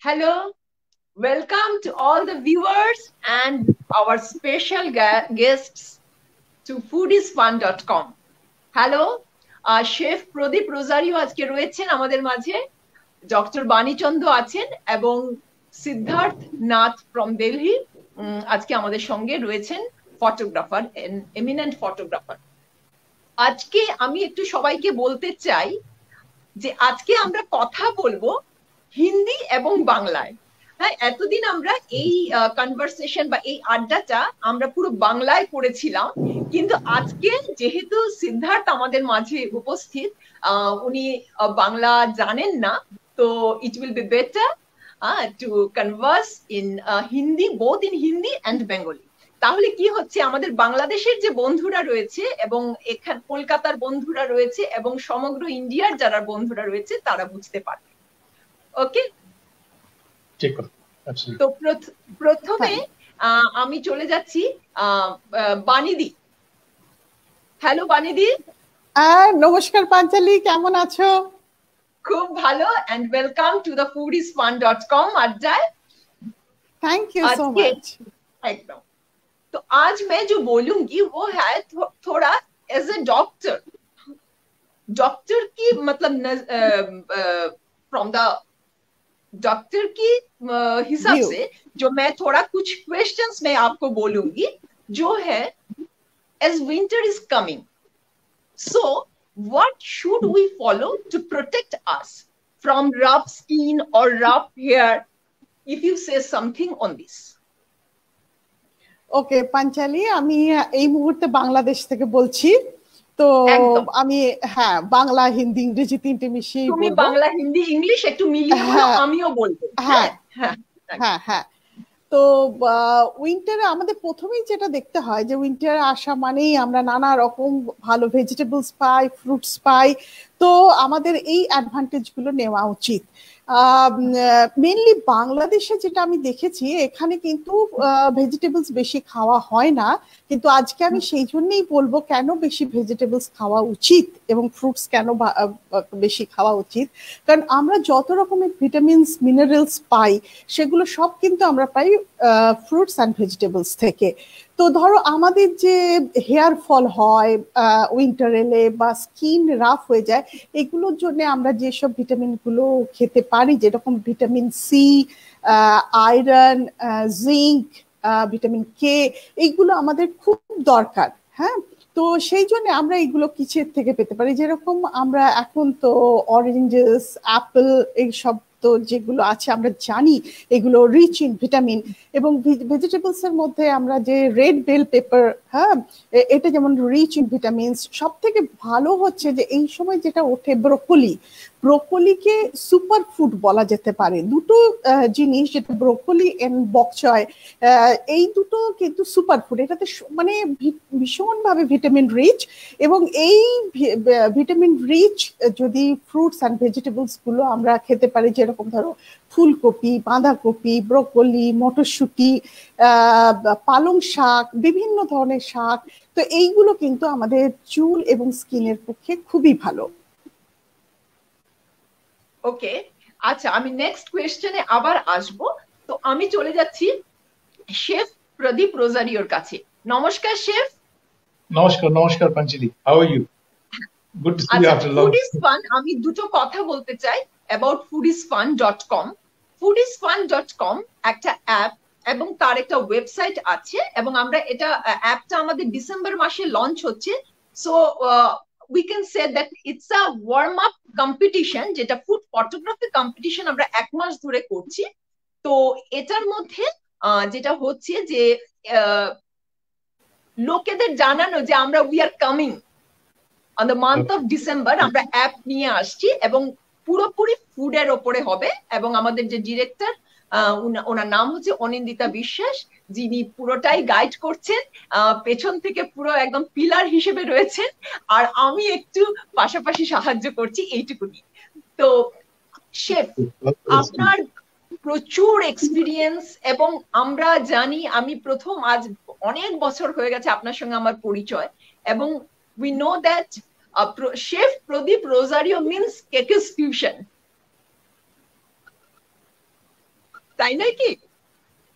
Hello, welcome to all the viewers and our special guests to foodisfun.com. Hello, chef Pradip Rozario আজকে রয়েছেন আমাদের মাঝে, doctor বাণীচন্দ্র আছেন এবং সিদ্ধার্থ নাথ ফ্রম দিল্লি আজকে আমাদের সঙ্গে রয়েছেন, ফটোগ্রাফার, এমিনেন্ট ফটোগ্রাফার। আজকে আমি একটু সবাইকে বলতে চাই যে আজকে আমরা কথা বলবো হিন্দি এবং বাংলায়। হ্যাঁ, এতদিন আমরা এই কনভারসেশন বা এই আড্ডাটা আমরা পুরো বাংলায় করেছিলাম, কিন্তু আজকে যেহেতু সিদ্ধার্থ আমাদের মাঝে উপস্থিত, উনি বাংলা জানেন না, তো it will be better to Converse in Hindi, both in Hindi and Bengali. তাহলে কি হচ্ছে, আমাদের বাংলাদেশের যে বন্ধুরা রয়েছে এবং এখানে কলকাতার বন্ধুরা রয়েছে এবং সমগ্র ইন্ডিয়ার যারা বন্ধুরা রয়েছে তারা বুঝতে পারবে। ওকে, তো প্রথমে আমি চলে যাচ্ছি বাণীদি। হ্যালো বাণীদি। নমস্কার পাঞ্চালি, কেমন আছো? খুব ভালো, and welcome to the foodisfun.com আড্ডায়। Thank you so much. एकदम। तो आज मैं जो बोलूंगी वो है थोड़ा एज ए डॉक्टर की मतलब फ्रॉम द डॉक्टर की हिसाब से जो मैं थोड़ा कुछ क्वेश्चंस मैं आपको बोलूंगी, जो है as winter is coming, so what should we follow to protect us from rough skin or rough hair? If you say something on this. ওকে পাঞ্চালি, আমি এই মুহূর্তে বাংলাদেশ থেকে বলছি, তো আমি বাংলা হিন্দি ইংরেজি তিনটে মিশিয়ে বলবো। তুমি বাংলা হিন্দি ইংলিশ একটু মিলিয়ে বলো, আমিও বলবো। হ্যাঁ হ্যাঁ হ্যাঁ। তো উইন্টারে আমাদের প্রথমেই যেটা দেখতে হয় যে উইন্টারে আসা মানেই আমরা নানা রকম ভালো ভেজিটেবলস পাই, ফ্রুটস পাই, তো আমাদের এই অ্যাডভান্টেজ গুলো নেওয়া উচিত। মেনলি বাংলাদেশে যেটা আমি দেখেছি, এখানে কিন্তু ভেজিটেবলস বেশি খাওয়া হয় না, কিন্তু আজকে আমি সেই জন্যই বলবো কেন বেশি ভেজিটেবলস খাওয়া উচিত এবং ফ্রুটস কেন বেশি খাওয়া উচিত। কারণ আমরা যত রকমের ভিটামিনস মিনারেলস পাই সেগুলো সব কিন্তু আমরা পাই ফ্রুটস অ্যান্ড ভেজিটেবলস থেকে। তো ধরো আমাদের যে হেয়ার ফল হয় উইন্টার এলে বা স্কিন রাফ হয়ে যায়, এগুলোর জন্য আমরা যেসব ভিটামিন গুলো খেতে পারি, যেরকম vitamin C, iron, zinc, vitamin K, এইগুলো আমাদের খুব দরকার। হ্যাঁ, তো সেই জন্য আমরা এগুলো কিসের থেকে পেতে পারি, যেরকম আমরা এখন তো অরেঞ্জেস, অ্যাপেল, এইসব তো যেগুলো আছে আমরা জানি এগুলো রিচ ইন ভিটামিন। এবং ভেজিটেবলস এর মধ্যে আমরা যে রেড বেল পেপার, হ্যাঁ, এটা যেমন রিচ ইন ভিটামিনস। সব থেকে ভালো হচ্ছে যে এই সময় যেটা ওঠে ব্রোকলি, ব্রোকলিকে সুপার ফুড বলা যেতে পারে। দুটো জিনিস, যেটা ব্রোকলি এন্ড বক চয়, এই দুটো কিন্তু সুপার ফুড, এটাতে মানে ভীষণভাবে ভিটামিন রিচ। এবং এই ভিটামিন রিচ যদি ফ্রুটস অ্যান্ড ভেজিটেবলস গুলো আমরা খেতে পারি, যেরকম ধরো ফুলকপি, বাঁধাকপি, ব্রোকলি, মটরশুঁটি, পালং শাক, বিভিন্ন ধরনের শাক, তো এইগুলো কিন্তু আমাদের চুল এবং স্কিনের পক্ষে খুবই ভালো। ওকে, আচ্ছা, আমি নেক্সট কোয়েশ্চেনে আবার আসবো। তো আমি চলে যাচ্ছি শেফ প্রদীপ রোজারিওর কাছে। নমস্কার শেফ। নমস্কার। নমস্কার Panchali, how are you? Good to see you after long. foodisfun, আমি দুটো কথা বলতে চাই about foodisfun.com. foodisfun.com একটা অ্যাপ এবং তার একটা ওয়েবসাইট আছে, এবং আমরা এটা অ্যাপটা আমাদের ডিসেম্বর মাসে লঞ্চ হচ্ছে। So we can say that it's a warm up competition, যেটা ফুড ফটোগ্রাফি কম্পিটিশন আমরা এক মাস ধরে করছি। তো এটার মধ্যে যেটা হচ্ছে যে লোকেদের জানানো যে আমরা we are coming on the month of December, আমরা অ্যাপ নিয়ে আসছি এবং পুরোপুরি ফুডের ওপরে হবে। এবং আমাদের যে ডিরেক্টর, ওনার নাম হচ্ছে অনিন্দিতা বিশ্বাস, যিনি পুরোটাই গাইড করছেন, পেছন থেকে পুরো একদম পিলার হিসেবে রয়েছেন, আর আমি একটু পাশাপাশি সাহায্য করছি, এইটুকুনি। তো শেফ, আপনার প্রচুর এক্সপিরিয়েন্স, এবং আমরা জানি, আমি প্রথম, আজ অনেক বছর হয়ে গেছে আপনার সঙ্গে আমার পরিচয়, এবং we know that Chef Pradeep Rosario means Keke's fusion. তাই নয় কি?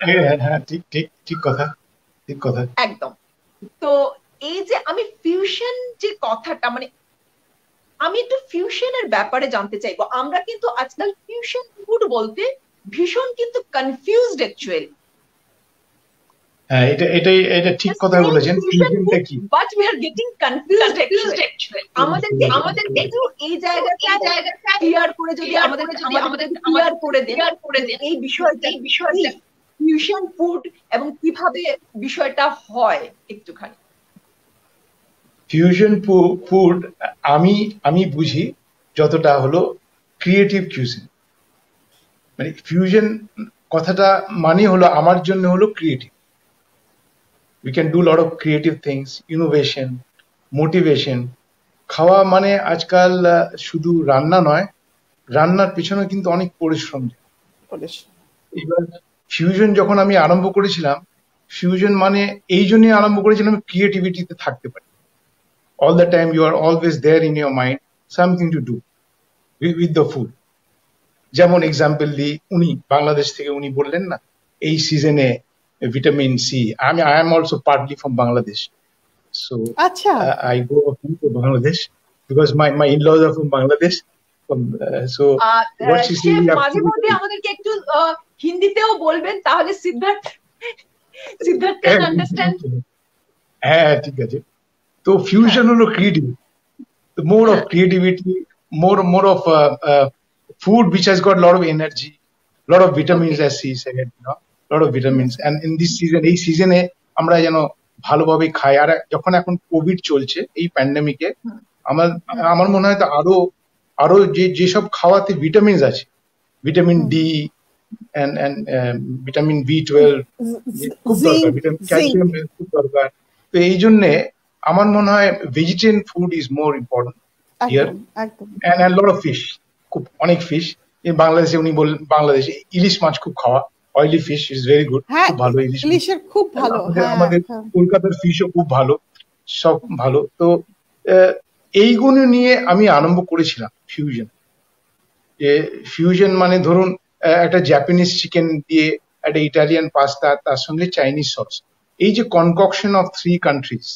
হ্যাঁ হ্যাঁ, ঠিক ঠিক ঠিক কথা, ঠিক কথা। একদম। তো এই যে আমি ফিউশন যে কথাটা, মানে আমি একটু ফিউশনের ব্যাপারে জানতে চাইবো। আমরা কিন্তু আজকাল ফিউশন ফুড বলতে ভীষণ কিন্তু কনফিউজড অ্যাকচুয়ালি। হ্যাঁ, এটা ঠিক কথা বলেছেন। ফিউশনটা কি? But we are getting confused actually. আমাদেরকে একটু এই জায়গাটা ক্লিয়ার করে যদি আমাদের ক্লিয়ার করে দেন এই বিষয়টা ফিউশন ফুড এবং কিভাবে বিষয়টা হয় একটুখানি। ফিউশন ফুড আমি বুঝি যতটা হলো ক্রিয়েটিভ কিউজিন। মানে ফিউশন কথাটা মানে হলো আমার জন্য হলো creative. We can do lot of creative things, innovation, motivation. খাওয়া মানে আজকাল শুধু রান্না নয়, রান্নার পিছনে কিন্তু অনেক পরিশ্রম। এবার ফিউশন যখন আমি আরম্ভ করেছিলাম, ফিউশন মানে এই জন্যই আরম্ভ করেছিলাম ক্রিয়েটিভিটিতে থাকতে পারি। All the time you are always there in your mind, something to do with the food. যেমন এক্সাম্পল দিই, উনি বাংলাদেশ থেকে উনি বললেন না এই সিজনে vitamin C. I am also partly from Bangladesh, so I go often to Bangladesh because my in-laws are from Bangladesh. So what she said, মাঝে মধ্যে আমাদেরকে একটু হিন্দিতেও বলবেন, তাহলে সিদ্ধার্থ ক্যান আন্ডারস্ট্যান্ড। হ্যাঁ ঠিক আছে। তো ফিউশন হলো creativity, more of creativity, more of food which has got a lot of energy, lot of vitamins, as she said, lot of vitamins. And in this season, এই সিজনে আমরা যেন ভালোভাবে খাই। আর যখন এখন কোভিড চলছে এই প্যান্ডেমিকে, আমার মনে হয় তো আরো যেসব খাওয়াতে ভিটামিনস আছে, vitamin D and vitamin B12 খুব দরকার, ভিটামিন ক্যালসিয়াম খুব দরকার। তো এই জন্যে আমার মনে হয় vegetarian food is more important here, and lot of fish, খুব অনেক ফিশ। বাংলাদেশে উনি বললেন বাংলাদেশে ইলিশ মাছ খুব খাওয়া, oily fish is very good, খুব ভালো। ইলিশের খুব ভালো, আমাদের কলকাতার ফিশও খুব ভালো, সব ভালো। তো এইগুলো নিয়ে আমি আরম্ভ করেছিলাম ফিউশন। ফিউশন মানে ধরুন একটা জাপানিজ চিকেন দিয়ে একটা ইটালিয়ান পাস্তা, তার সঙ্গে চাইনিজ সস, এই যে concoction of 3 countries,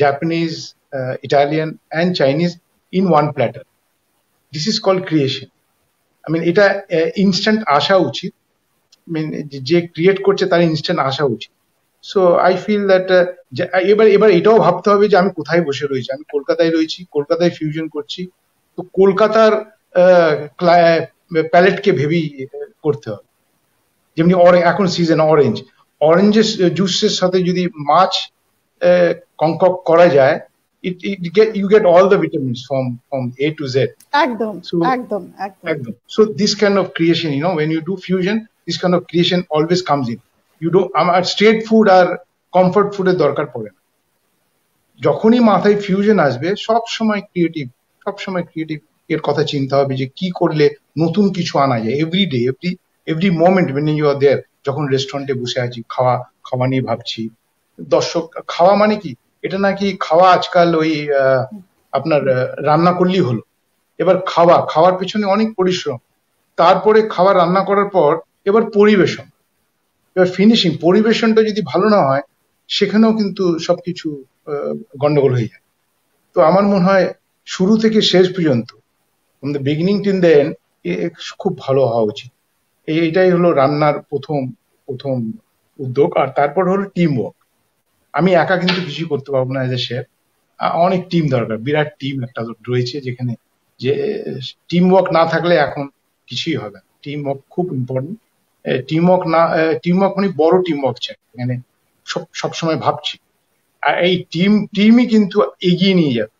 Japanese, Italian and Chinese in one platter. This is called creation. I mean, এটা instant আসা উচিত। I mean, যে ক্রিয়েট করছে তার ইনস্ট্যান্ট আসা উচিত। সো আই ফিল দ্যাট এবার এটাও ভাবতে হবে যে আমি কোথায় বসে রয়েছি। আমি কলকাতায় রয়েছি, কলকাতায় ফিউশন করছি, তো কলকাতার প্যালেটকে ভেবেই করতে হবে। যেমনি এখন সিজন অরেঞ্জের জুসের সাথে যদি মাছ concoct করা যায়, you get all the vitamins from A to Z. একদম। So this kind of creation, when you do fusion, this kind of creation always comes in. You don't, straight food R comfort food এর দরকার পড়ে না। যখনই মাথায় fusion আসবে সব সময় ক্রিয়েটিভ এর কথা চিন্তা হবে যে কি করলে নতুন কিছু আনা যায়। Everyday every moment when you are there, যখন রেস্টুরেন্টে বসে আছি, খাওয়া নিয়ে ভাবছি। দর্শক খাওয়া মানে কি, এটা নাকি খাওয়া আজকাল ওই আপনার রান্না করলেই হলো। এবার খাওয়ার পেছনে অনেক পরিশ্রম, তারপরে খাওয়া রান্না করার পর এবার পরিবেশন, এবার ফিনিশিং। পরিবেশনটা যদি ভালো না হয় সেখানেও কিন্তু সবকিছু গন্ডগোল হয়ে যায়। তো আমার মনে হয় শুরু থেকে শেষ পর্যন্ত, from the beginning till the end, খুব ভালো হওয়া উচিত। এইটাই হলো রান্নার প্রথম উদ্যোগ। আর তারপর হলো টিম ওয়ার্ক। আমি একা কিন্তু কিছু করতে পারবো না এজ এ শেফ, অনেক টিম দরকার, বিরাট টিম একটা রয়েছে যেখানে, যে টিম ওয়ার্ক না থাকলে এখন কিছুই হবে না। টিম ওয়ার্ক খুব ইম্পর্টেন্ট। টিম ওয়ার্ক মানে বড় টিম ওয়ার্ক চাই, এখানে সবসময় ভাবছি। আর এই টিমই কিন্তু এগিয়ে নিয়ে যাবে।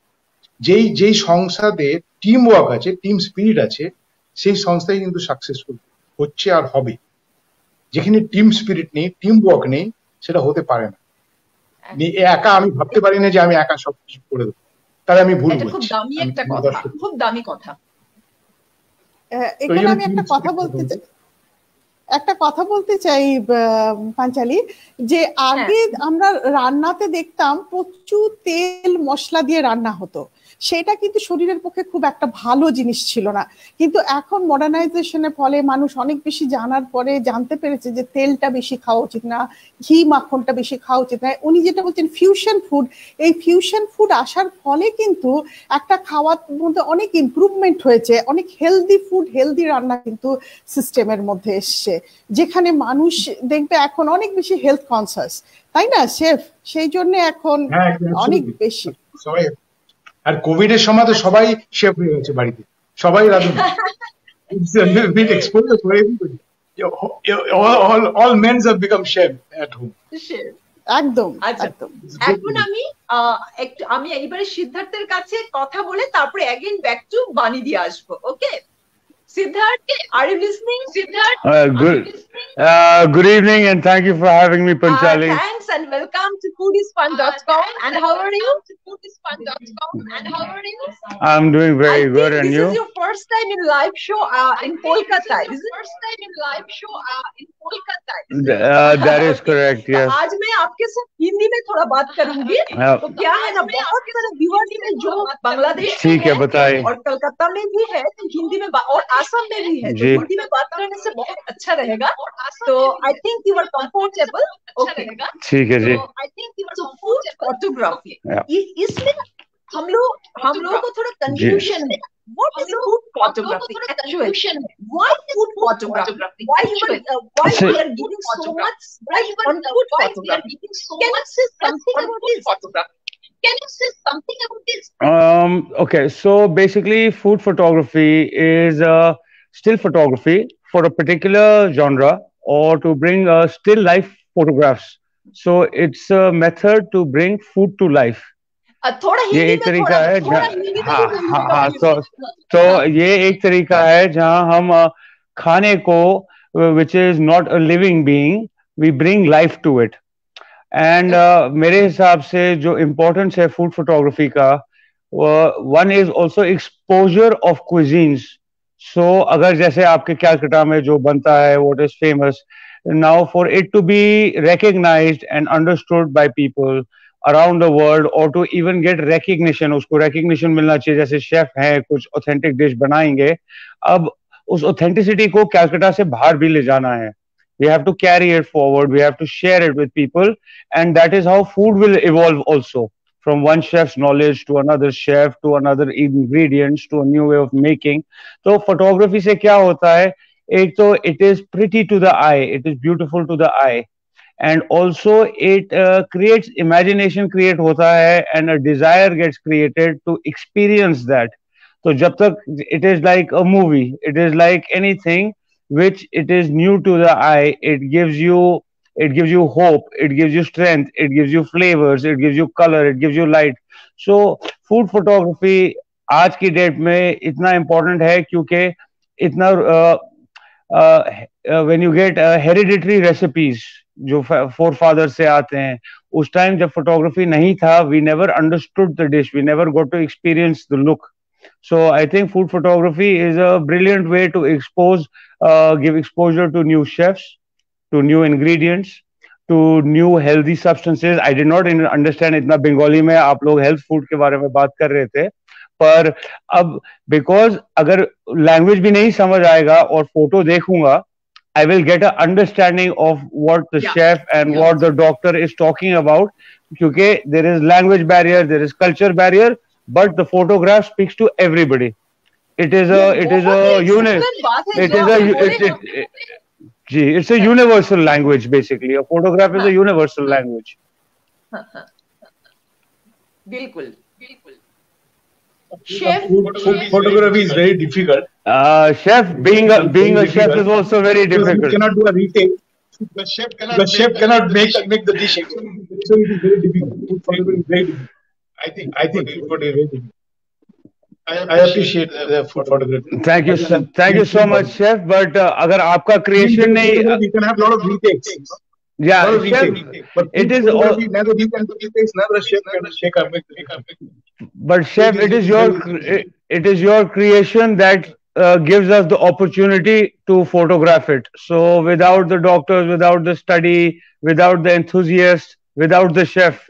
যেই সংস্থাতে টিম ওয়ার্ক আছে, টিম স্পিরিট আছে, সেই সংস্থাই কিন্তু সাকসেসফুল হচ্ছে আর হবে। যেখানে টিম স্পিরিট নেই, টিম ওয়ার্ক নেই, সেটা হতে পারে না। একা আমি ভাবতে পারি না যে আমি একা সবকিছু করে দেবো, তাহলে আমি ভুল বলছি। খুব দামি একটা কথা, খুব দামি কথা। এখানে আমি একটা কথা বলতে চাই পাঞ্চালি, যে আগে আমরা রান্নাতে দেখতাম প্রচুর তেল মশলা দিয়ে রান্না হতো, সেটা কিন্তু শরীরের পক্ষে খুব একটা ভালো জিনিস ছিল না। কিন্তু এখন মডার্নাইজেশনের ফলে মানুষ অনেক বেশি জানার পরে জানতে পেরেছে যে তেলটা বেশি খাওয়া উচিত না, ঘি মাখনটা বেশি খাওয়া উচিত না। উনি যেটা বলছেন ফিউশন ফুড, এই ফিউশন ফুড আসার ফলে কিন্তু একটা খাওয়ার মধ্যে অনেক ইমপ্রুভমেন্ট হয়েছে, অনেক হেলদি ফুড, হেলদি রান্না কিন্তু সিস্টেমের মধ্যে এসছে, যেখানে মানুষ দেখবে এখন অনেক বেশি হেলথ কনসাস, তাই না শেফ? সেই জন্য এখন অনেক বেশি সবাই, আর কোভিড এর সময় তো সবাই শেফ হয়ে গেছে বাড়িতে, সবাই রাঁধুনি। all men have become chef at home. একদম আচ্ছা, একদম। এখন আমি এইবারে সিদ্ধার্থের কাছে কথা বলে তারপরে again back to বাণী দিয়ে আসবো। ওকে Siddharth, are you listening? Siddharth, good evening and thank you for having me, Panchali. Thanks and welcome to foodisfun.com. And how are you? I'm doing very good, and you? This is your first time in live show in Kolkata, is it? That is correct, yes. आज मैं आपके साथ हिंदी में थोड़ा बात करूंगी। तो क्या है ना, बहुत सारे व्यूअर्स हैं जो बांग्लादेश ठीक है, बताइए। और कलकत्ता में भी है, तो हिंदी में और आसाम में भी है, तो हिंदी में बात करने से बहुत अच्छा रहेगा। तो I think you are comfortable. Okay ठीक है जी। I think you are food photography, इसमें हम लोगों को थोड़ा कंफ्यूजन है। What is food photography actually? Why food photography? Why we are giving so much right on food photography? Can you say something about this? Okay, so basically food photography is still photography for a particular genre, or to bring still life photographs. So it's a method to bring food to life. ये एक तरीका है, हाँ, तो ये एक तरीका है जहाँ हम खाने को, which is not a living being, we bring life to it. And मेरे हिसाब से जो importance है food photography का, one is also exposure of cuisines. So अगर जैसे आपके कैलकाटा में जो बनता है, what is famous, now for it to be recognized and understood by people around the world, or to even get recognition, उसको recognition मिलना चाहिए। जैसे शेफ हैं, कुछ authentic dish बनाएंगे, अब उस authenticity को कैलकाटा से बाहर भी ले जाना है। We have to carry it forward, we have to share it with people, and that is how food will evolve also, from one chef's knowledge to another chef, to another ingredients, to a new way of making. तो photography से क्या होता है, एक तो it is pretty to the eye, it is beautiful to the eye, and also it creates imagination, create hota hai, and a desire gets created to experience that. So jab tak it is like a movie, it is like anything which it is new to the eye, it gives you hope, it gives you strength, it gives you flavors, it gives you color, it gives you light. So food photography आज की date में इतना important है क्योंकि इतना when you get hereditary recipes जो forefathers से आते हैं, उस टाइम जब फोटोग्राफी नहीं था, we never understood the dish, we never got to experience the look. So I think food photography is a brilliant way to give exposure to new chefs, to new ingredients, to new healthy substances. I did not understand इतना बंगाली में आप लोग health food के बारे में बात कर रहे थे, पर अब because अगर language भी नहीं समझ आएगा और फोटो देखूंगा, I will get an understanding of what the chef and what the doctor is talking about. Because there is language barrier, there is culture barrier, but the photograph speaks to everybody. It's a universal language basically. A photograph is a universal language. बिल्कुल। Chef, photography is very difficult. Chef, being a chef is also very difficult. You cannot do a retake. The chef cannot make the dish. So it is very difficult. Photography is very difficult. I think photography is very difficult. I appreciate the photography. Thank you so much, chef. But अगर आपका creation नहीं, you can have a lot of retakes. Yeah, chef, but it is neither you can do retakes, neither chef can shake up. But chef, it is your creation that gives us the opportunity to photograph it. So without the doctors, without the study, without the enthusiasts, without the chef,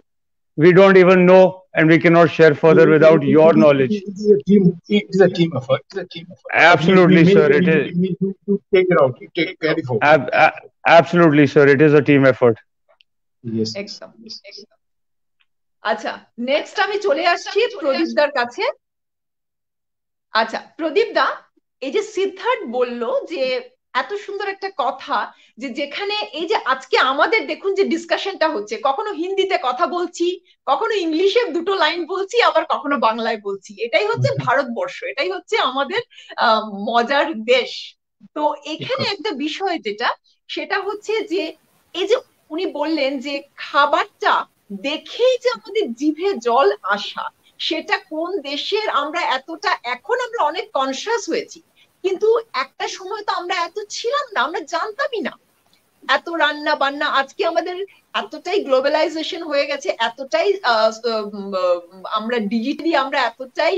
we don't even know and we cannot share further without your knowledge. It is a team. It is a team effort. It is a team effort. Absolutely, sir. It is. You take it out. You carry forward. Absolutely, sir. It is a team effort. Yes. একদম আচ্ছা next আমি চলে আসছি প্রদীপদার কাছে আচ্ছা প্রদীপদা এই যে সিদ্ধার্থ বললো যে এত সুন্দর একটা কথা যে যেখানে এই যে আজকে আমাদের দেখুন যে ডিসকাশনটা হচ্ছে কখনো হিন্দিতে কথা বলছি কখনো ইংলিশে দুটো লাইন বলছি আবার কখনো বাংলায় বলছি এটাই হচ্ছে ভারতবর্ষ এটাই হচ্ছে আমাদের মজার দেশ তো এখানে একটা বিষয় যেটা সেটা হচ্ছে যে এই যে উনি বললেন যে খাবারটা দেখেই যে আমাদের জিভে জল আসা সেটা কোন দেশের আমরা এতটা এখন আমরা অনেক কনসিয়াস হয়েছি কিন্তু একটা সময় তো আমরা এত ছিলাম না আমরা জানতামই না এত রান্না বান্না আজকে আমাদের এতটাই গ্লোবালাইজেশন হয়ে গেছে এতটাই আমরা ডিজিটালি আমরা এতটাই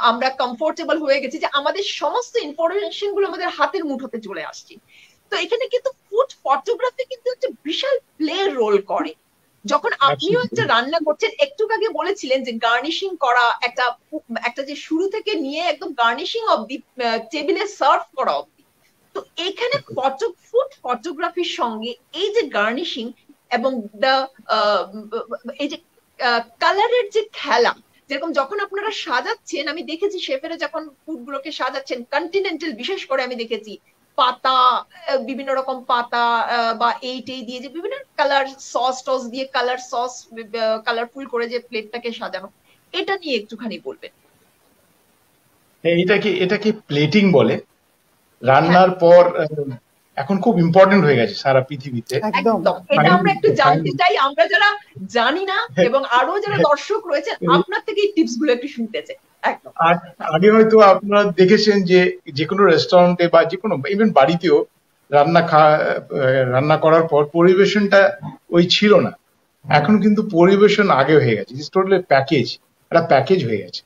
আমরা কমফোর্টেবল হয়ে গেছি যে আমাদের সমস্ত ইনফরমেশন গুলো আমাদের হাতের মুঠোতে চলে আসছে তো এখানে কিন্তু ফুড ফটোগ্রাফি কিন্তু একটা বিশাল প্লে রোল করে যখন আপনিও একটা রান্না করছেন একটু আগে বলেছিলেন যে গার্নিশিং করা একটা যে শুরু থেকে নিয়ে একদম গার্নিশিং অবধি টেবিলে সার্ভ করা অবধি তো এখানে ফুড ফটোগ্রাফির সঙ্গে এই যে গার্নিশিং এবং এই যে কালারের যে খেলা যেরকম যখন আপনারা সাজাচ্ছেন আমি দেখেছি শেফেরা যখন ফুড গুলোকে সাজাচ্ছেন কন্টিনেন্টাল বিশেষ করে আমি দেখেছি পাতা বিভিন্ন রকম পাতা বা এই দিয়ে যে বিভিন্ন কালার টস দিয়ে কালারফুল করে যে প্লেটটাকে সাজানো এটা নিয়ে একটুখানি বলবেন এটাকে প্লেটিং বলে রান্নার পর এখন খুব ইম্পর্টেন্ট হয়ে গেছে সারা পৃথিবীতে একদম এটা আমরা একটু জানতে চাই আমরা যারা জানি না এবং আরো যারা দর্শক রয়েছেন আপনার থেকে এই টিপস গুলো একটু শুনতে চাই আগে হয়তো আপনারা দেখেছেন যে কোনো রেস্টুরেন্টে বা যে কোনো ইভেন বাড়িতেও রান্না করার পর পরিবেশনটা ওই ছিল না এখন কিন্তু পরিবেশন আগে হয়ে গেছে টোটালি একটা প্যাকেজ হয়ে গেছে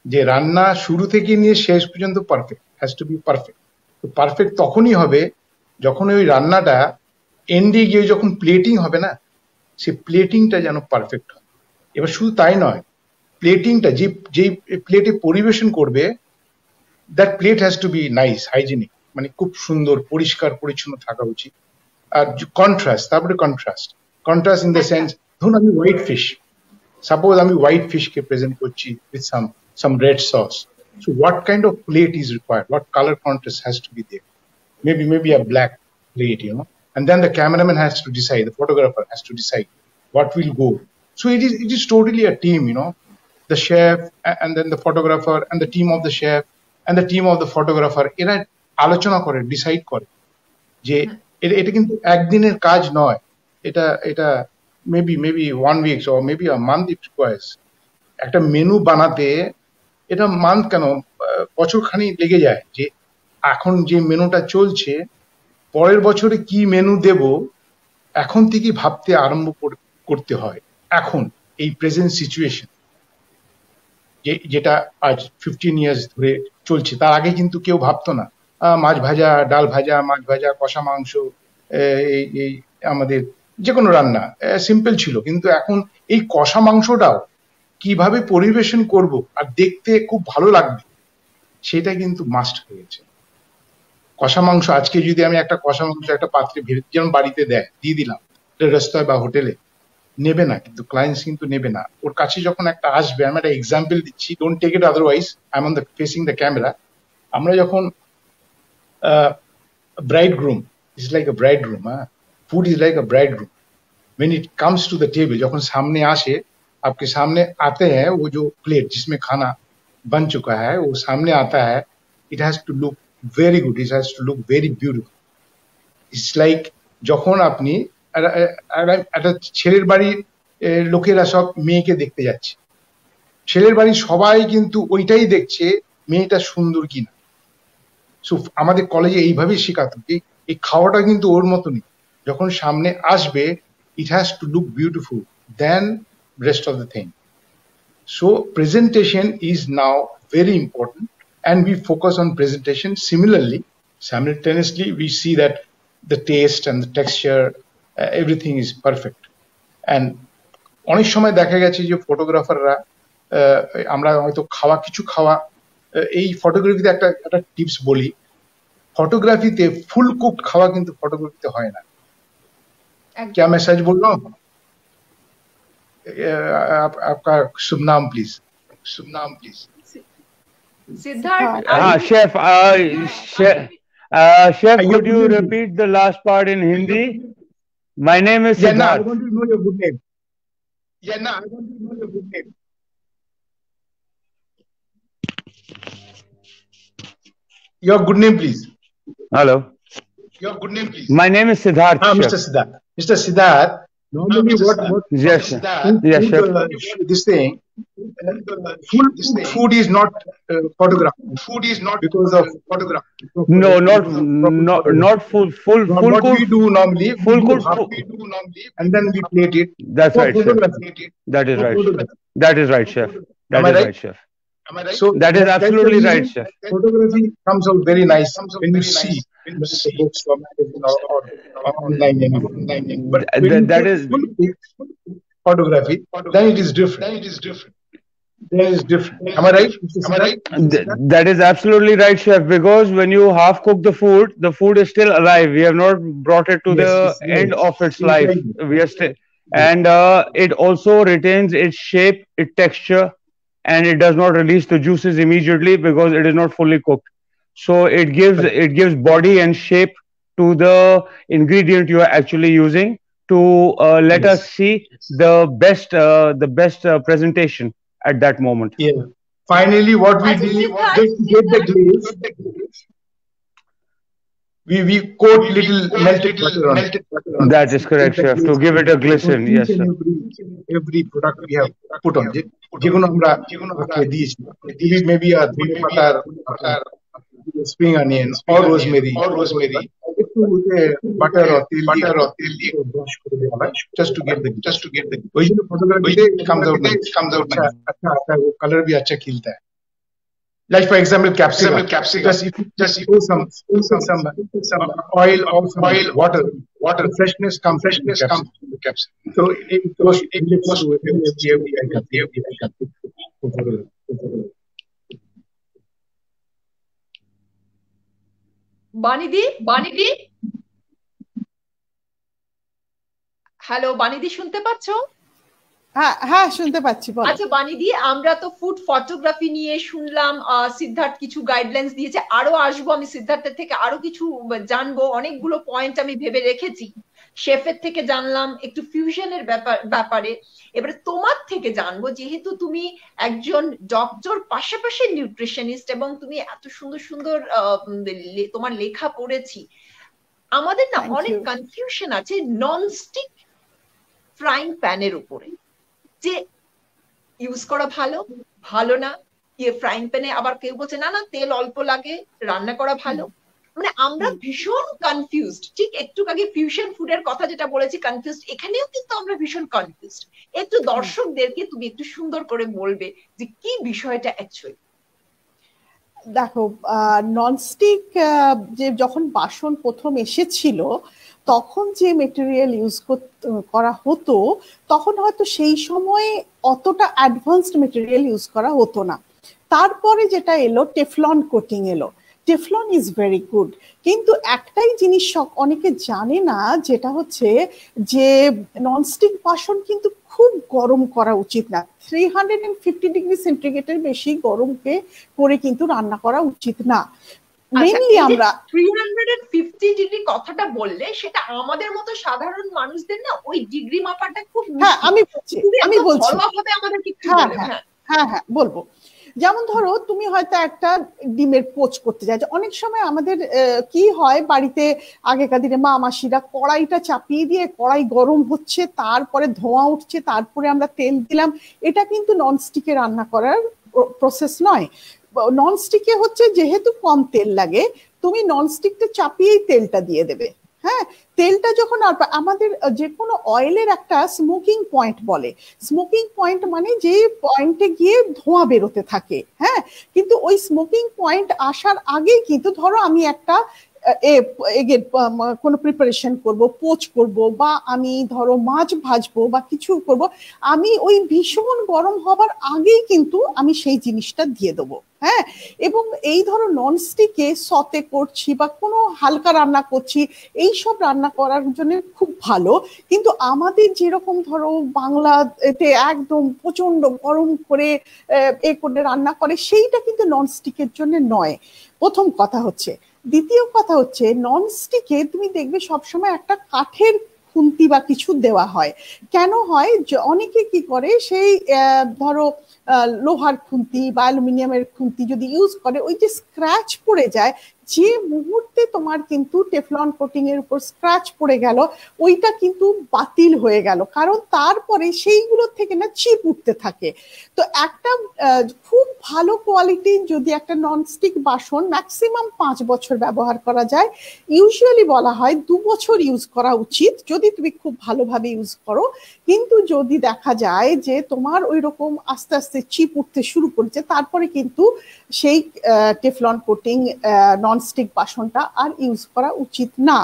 যে রান্না শুরু থেকে নিয়ে শেষ পর্যন্ত perfect has to be perfect তো পারফেক্ট তখনই হবে যখন ওই রান্নাটা এন্ডে গিয়ে যখন প্লেটিং হবে না সেই প্লেটিংটা যেন পারফেক্ট হয় এবার শুধু তাই নয় প্লেটিংটা যেই প্লেটে পরিবেশন করবে that plate has to be nice hygienic মানে খুব সুন্দর পরিষ্কার পরিচ্ছন্ন থাকা উচিত আর তারপরে কন্ট্রাস্ট ইন দ্য সেন্স ধরুন আমি হোয়াইট ফিশ সাপোজ আমি হোয়াইট ফিশকে প্রেজেন্ট করছি with some red sauce so what kind of plate is required what colour contrast has to be there maybe a black plate and then the cameraman has to decide the photographer has to decide what will go so it is totally a team the chef and then the photographer and the team of the chef and the team of the photographer এরা আলোচনা করে decide করে যে এটা কিন্তু একদিনের কাজ নয় এটা maybe 1 week or maybe a month it requires একটা মেনু বানাতে এটা মান্থ কেন বছর খানি লেগে যায় যে এখন যে মেনুটা চলছে পরের বছরে কি মেনু দেব এখন থেকে ভাবতে আরম্ভ করতে হয় এখন এই প্রেজেন্ট সিচুয়েশন যেটা আজ 15 ইয়ার্স ধরে চলছে তার আগে কিন্তু কেউ ভাবতো না মাছ ভাজা ডাল ভাজা মাছ ভাজা কষা মাংস এই আমাদের যে কোনো রান্না সিম্পল ছিল কিন্তু এখন এই কষা মাংসটাও কিভাবে পরিবেশন করব আর দেখতে খুব ভালো লাগবে সেটা কিন্তু মাস্ট হয়ে গেছে কষা মাংস আজকে যদি আমি একটা কষা মাংস একটা পাত্রে যেমন বাড়িতে দিয়ে দিলাম রেস্তোরাঁ বা হোটেলে নেবে না কিন্তু ক্লায়েন্টস কিন্তু নেবে না ওর কাছে যখন একটা আসবে আমি একটা এক্সাম্পল দিচ্ছি don't take it otherwise I am on the facing the camera আমরা যখন bridegroom is like a bridegroom food is like a bridegroom when it comes to the table যখন सामने আসে आपके सामने आते हैं वो जो प्लेट जिसमें खाना बन चुका है वो सामने आता है it has to look very good it has to look very beautiful it's like যখন আপনি একটা ছেলের বাড়ির লোকেরা সব মেয়েকে দেখতে যাচ্ছে ছেলের বাড়ির সবাই কিন্তু ওইটাই দেখছে মেয়েটা সুন্দর কিনা সো আমাদের কলেজে এইভাবেই শেখাতো এই খাওয়াটা কিন্তু ওর মতনই যখন সামনে আসবে it has to look beautiful than rest of the thing so presentation is now very important and we focus on presentation simultaneously we see that the taste and the texture everything is perfect and অনেক সময় দেখা গেছে যে ফটোগ্রাফাররা আমরা হয়তো কিছু খাওয়া এই ফটোগ্রাফিতে একটা টিপস বলি, ফটোগ্রাফিতে ফুল কুকড খাওয়া কিন্তু ফটোগ্রাফিতে হয় না। क्या मैं सच बोल रहा हूँ? आपका शुभ नाम please. Siddharth. Chef, Chef, could you repeat the last part in Hindi? My name is Siddharth. I want to know your good name. I want to know your good name. Your good name, please. Hello. Your good name, please. My name is Siddharth. Mr. Siddharth. Mr. Siddharth. Normally, what? Yes, yes, chef. This thing. Food is not photographed. Food is not because of photograph. No, not full what cooked. We do normally. Full cooked. And then we plate it. That's right, chef. That is right. That is right, chef. That is right, chef. Am I right? So that is absolutely right, chef. Photography comes out very nice when you see the books or online. But that is photography. Then it is different. Am I right? That is absolutely right, chef. Because when you half cook the food is still alive. We have not brought it to the end of its life. We are still, and it also retains its shape, its texture, and it does not release the juices immediately because it is not fully cooked. So it gives body and shape to the ingredient you are actually using to let us see the best presentation at that moment. Yeah. Finally, what we do to get the glaze, we coat little melted butter on it. That is correct, chef. To give it a glisten, yes, sir. Every product we have put on it. যেগুলো আমরা দিয়েছি, maybe a spring onion or rosemary. একটু butter or তেল দিয়ে brush করে দেওয়া হয় just to get the ওই জন্য photography comes out अच्छा color भी अच्छा खिलता है. Like for example, capsicum. Just throw some oil or some water. Freshness comes to the capsicum. So it goes to every item. বানিদি হ্যালো, বানিদি শুনতে পাচ্ছো? হ্যাঁ শুনতে পাচ্ছি। আচ্ছা বানিদি, আমরা তো ফুড ফটোগ্রাফি নিয়ে শুনলাম, সিদ্ধার্থ কিছু গাইডলাইন্স দিয়েছে, আরো আসবো আমি সিদ্ধার্থের থেকে, আরো কিছু জানবো, অনেকগুলো পয়েন্ট আমি ভেবে রেখেছি। শেফের থেকে জানলাম একটু ফিউশনের ব্যাপারে। এবারে তোমার থেকে জানবো, যেহেতু তুমি একজন ডক্টর পাশাপাশি নিউট্রিশনিস্ট এবং তুমি এত সুন্দর সুন্দর তোমার লেখা পড়েছি, আমাদের না অনেক কনফিউশন আছে ননস্টিক ফ্রাইং প্যানের উপরে, যে ইউজ করা ভালো না, ফ্রাইং প্যানে আবার কেউ বলছে না তেল অল্প লাগে, রান্না করা ভালো। মানে আমরা ভীষণ কনফিউজড। ঠিক একটু আগে ফিউশন ফুডের কথা যেটা বলেছি কনফিউজড, এখানেও কিন্তু আমরা ভীষণ কনফিউজড। একটু দর্শকদেরকে তুমি একটু সুন্দর করে বলবে যে কি বিষয়টা অ্যাকচুয়ালি। দেখো, ননস্টিক যে যখন বাসন প্রথম এসেছিল তখন যে মেটেরিয়াল ইউজ করা হতো, তখন হয়তো সেই সময়ে অতটা অ্যাডভান্সড মেটেরিয়াল ইউজ করা হতো না। তারপরে যেটা এলো টেফলন কোটিং এলো। টেফলন ইজ ভেরি গুড, কিন্তু একটাই জিনিস অনেকে জানে না, যেটা হচ্ছে যে ননস্টিক বাসন কিন্তু খুব গরম করা উচিত না। 350 ডিগ্রি সেন্টিগ্রেডের বেশি গরমকে করে কিন্তু রান্না করা উচিত না। মেইনলি আমরা 350 ডিগ্রি কথাটা বললে, সেটা আমাদের মতো সাধারণ মানুষদের না ওই ডিগ্রি মাপাটা খুব, আমি বলছি আমাদেরকে হ্যাঁ বলবো। যেমন ধরো তুমি হয়তো একটা ডিমের পোচ করতে যাচ্ছ, অনেক সময় আমাদের কি হয় বাড়িতে আগেকার দিনে মা মাসিরা কড়াইটা চাপিয়ে দিয়ে কড়াই গরম হচ্ছে, তারপরে ধোঁয়া উঠছে, তারপরে আমরা তেল দিলাম। এটা কিন্তু ননস্টিকে রান্না করার প্রসেস নয়। ননস্টিকে হচ্ছে যেহেতু কম তেল লাগে, তুমি ননস্টিকটা চাপিয়েই তেলটা দিয়ে দেবে। হ্যাঁ, তেলটা যখন আমাদের যে কোনো অয়েলের একটা স্মোকিং পয়েন্ট বলে, স্মোকিং পয়েন্ট মানে যে পয়েন্টে গিয়ে ধোঁয়া বেরোতে থাকে। হ্যাঁ, কিন্তু ওই স্মোকিং পয়েন্ট আসার আগেই কিন্তু ধরো আমি একটা কোনো প্রিপারেশন করব, পোচ করব, বা আমি ধরো মাছ ভাজবো বা কিছু করব, আমি ওই ভীষণ গরম হবার আগেই কিন্তু আমি সেই জিনিসটা দিয়ে দেবো। হ্যাঁ, এবং এই ধরো ননস্টিকে সতে করছি বা কোনো হালকা রান্না করছি, এই সব রান্না করার জন্য খুব ভালো। কিন্তু আমাদের যেরকম ধরো বাংলাতে একদম প্রচন্ড গরম করে করে রান্না করে, সেইটা কিন্তু ননস্টিকের জন্য নয়, প্রথম কথা হচ্ছে। দ্বিতীয় কথা হচ্ছে, ননস্টিকে তুমি দেখবে সবসময় একটা কাঠের খুন্তি বা কিছু দেওয়া হয়। কেন হয়? অনেকে কি করে, সেই ধরো লোহার খুন্তি বা অ্যালুমিনিয়ামের খুন্তি যদি ইউজ করে, ওই যে স্ক্র্যাচ পড়ে যায়, যে মুহূর্তে তোমার কিন্তু টেফলন কোটিং এর উপর স্ক্র্যাচ পড়ে গেল, ওইটা কিন্তু বাতিল হয়ে গেল, কারণ তারপরে সেইগুলোর থেকে না চিপ উঠতে থাকে। তো একটা খুব ভালো কোয়ালিটির যদি একটা ননস্টিক বাসন ম্যাক্সিমাম 5 বছর ব্যবহার করা যায়, ইউজুয়ালি বলা হয় 2 বছর ইউজ করা উচিত যদি তুমি খুব ভালোভাবে ইউজ করো। কিন্তু যদি দেখা যায় যে তোমার ওই রকম আস্তে আস্তে চিপ উঠতে শুরু করেছে, তারপরে কিন্তু সেই টেফলন কোটিং ননস্টিক বাসনটা আর ইউজ করা উচিত না।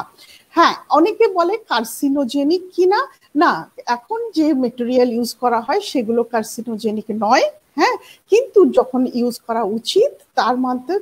হ্যাঁ, অনেকে বলে কার্সিনোজেনিক কিনা, না, এখন যে মেটেরিয়াল ইউজ করা হয় সেগুলো কার্সিনোজেনিক নয়। হ্যাঁ, কিন্তু যখন ইউজ করা উচিত তার মধ্যে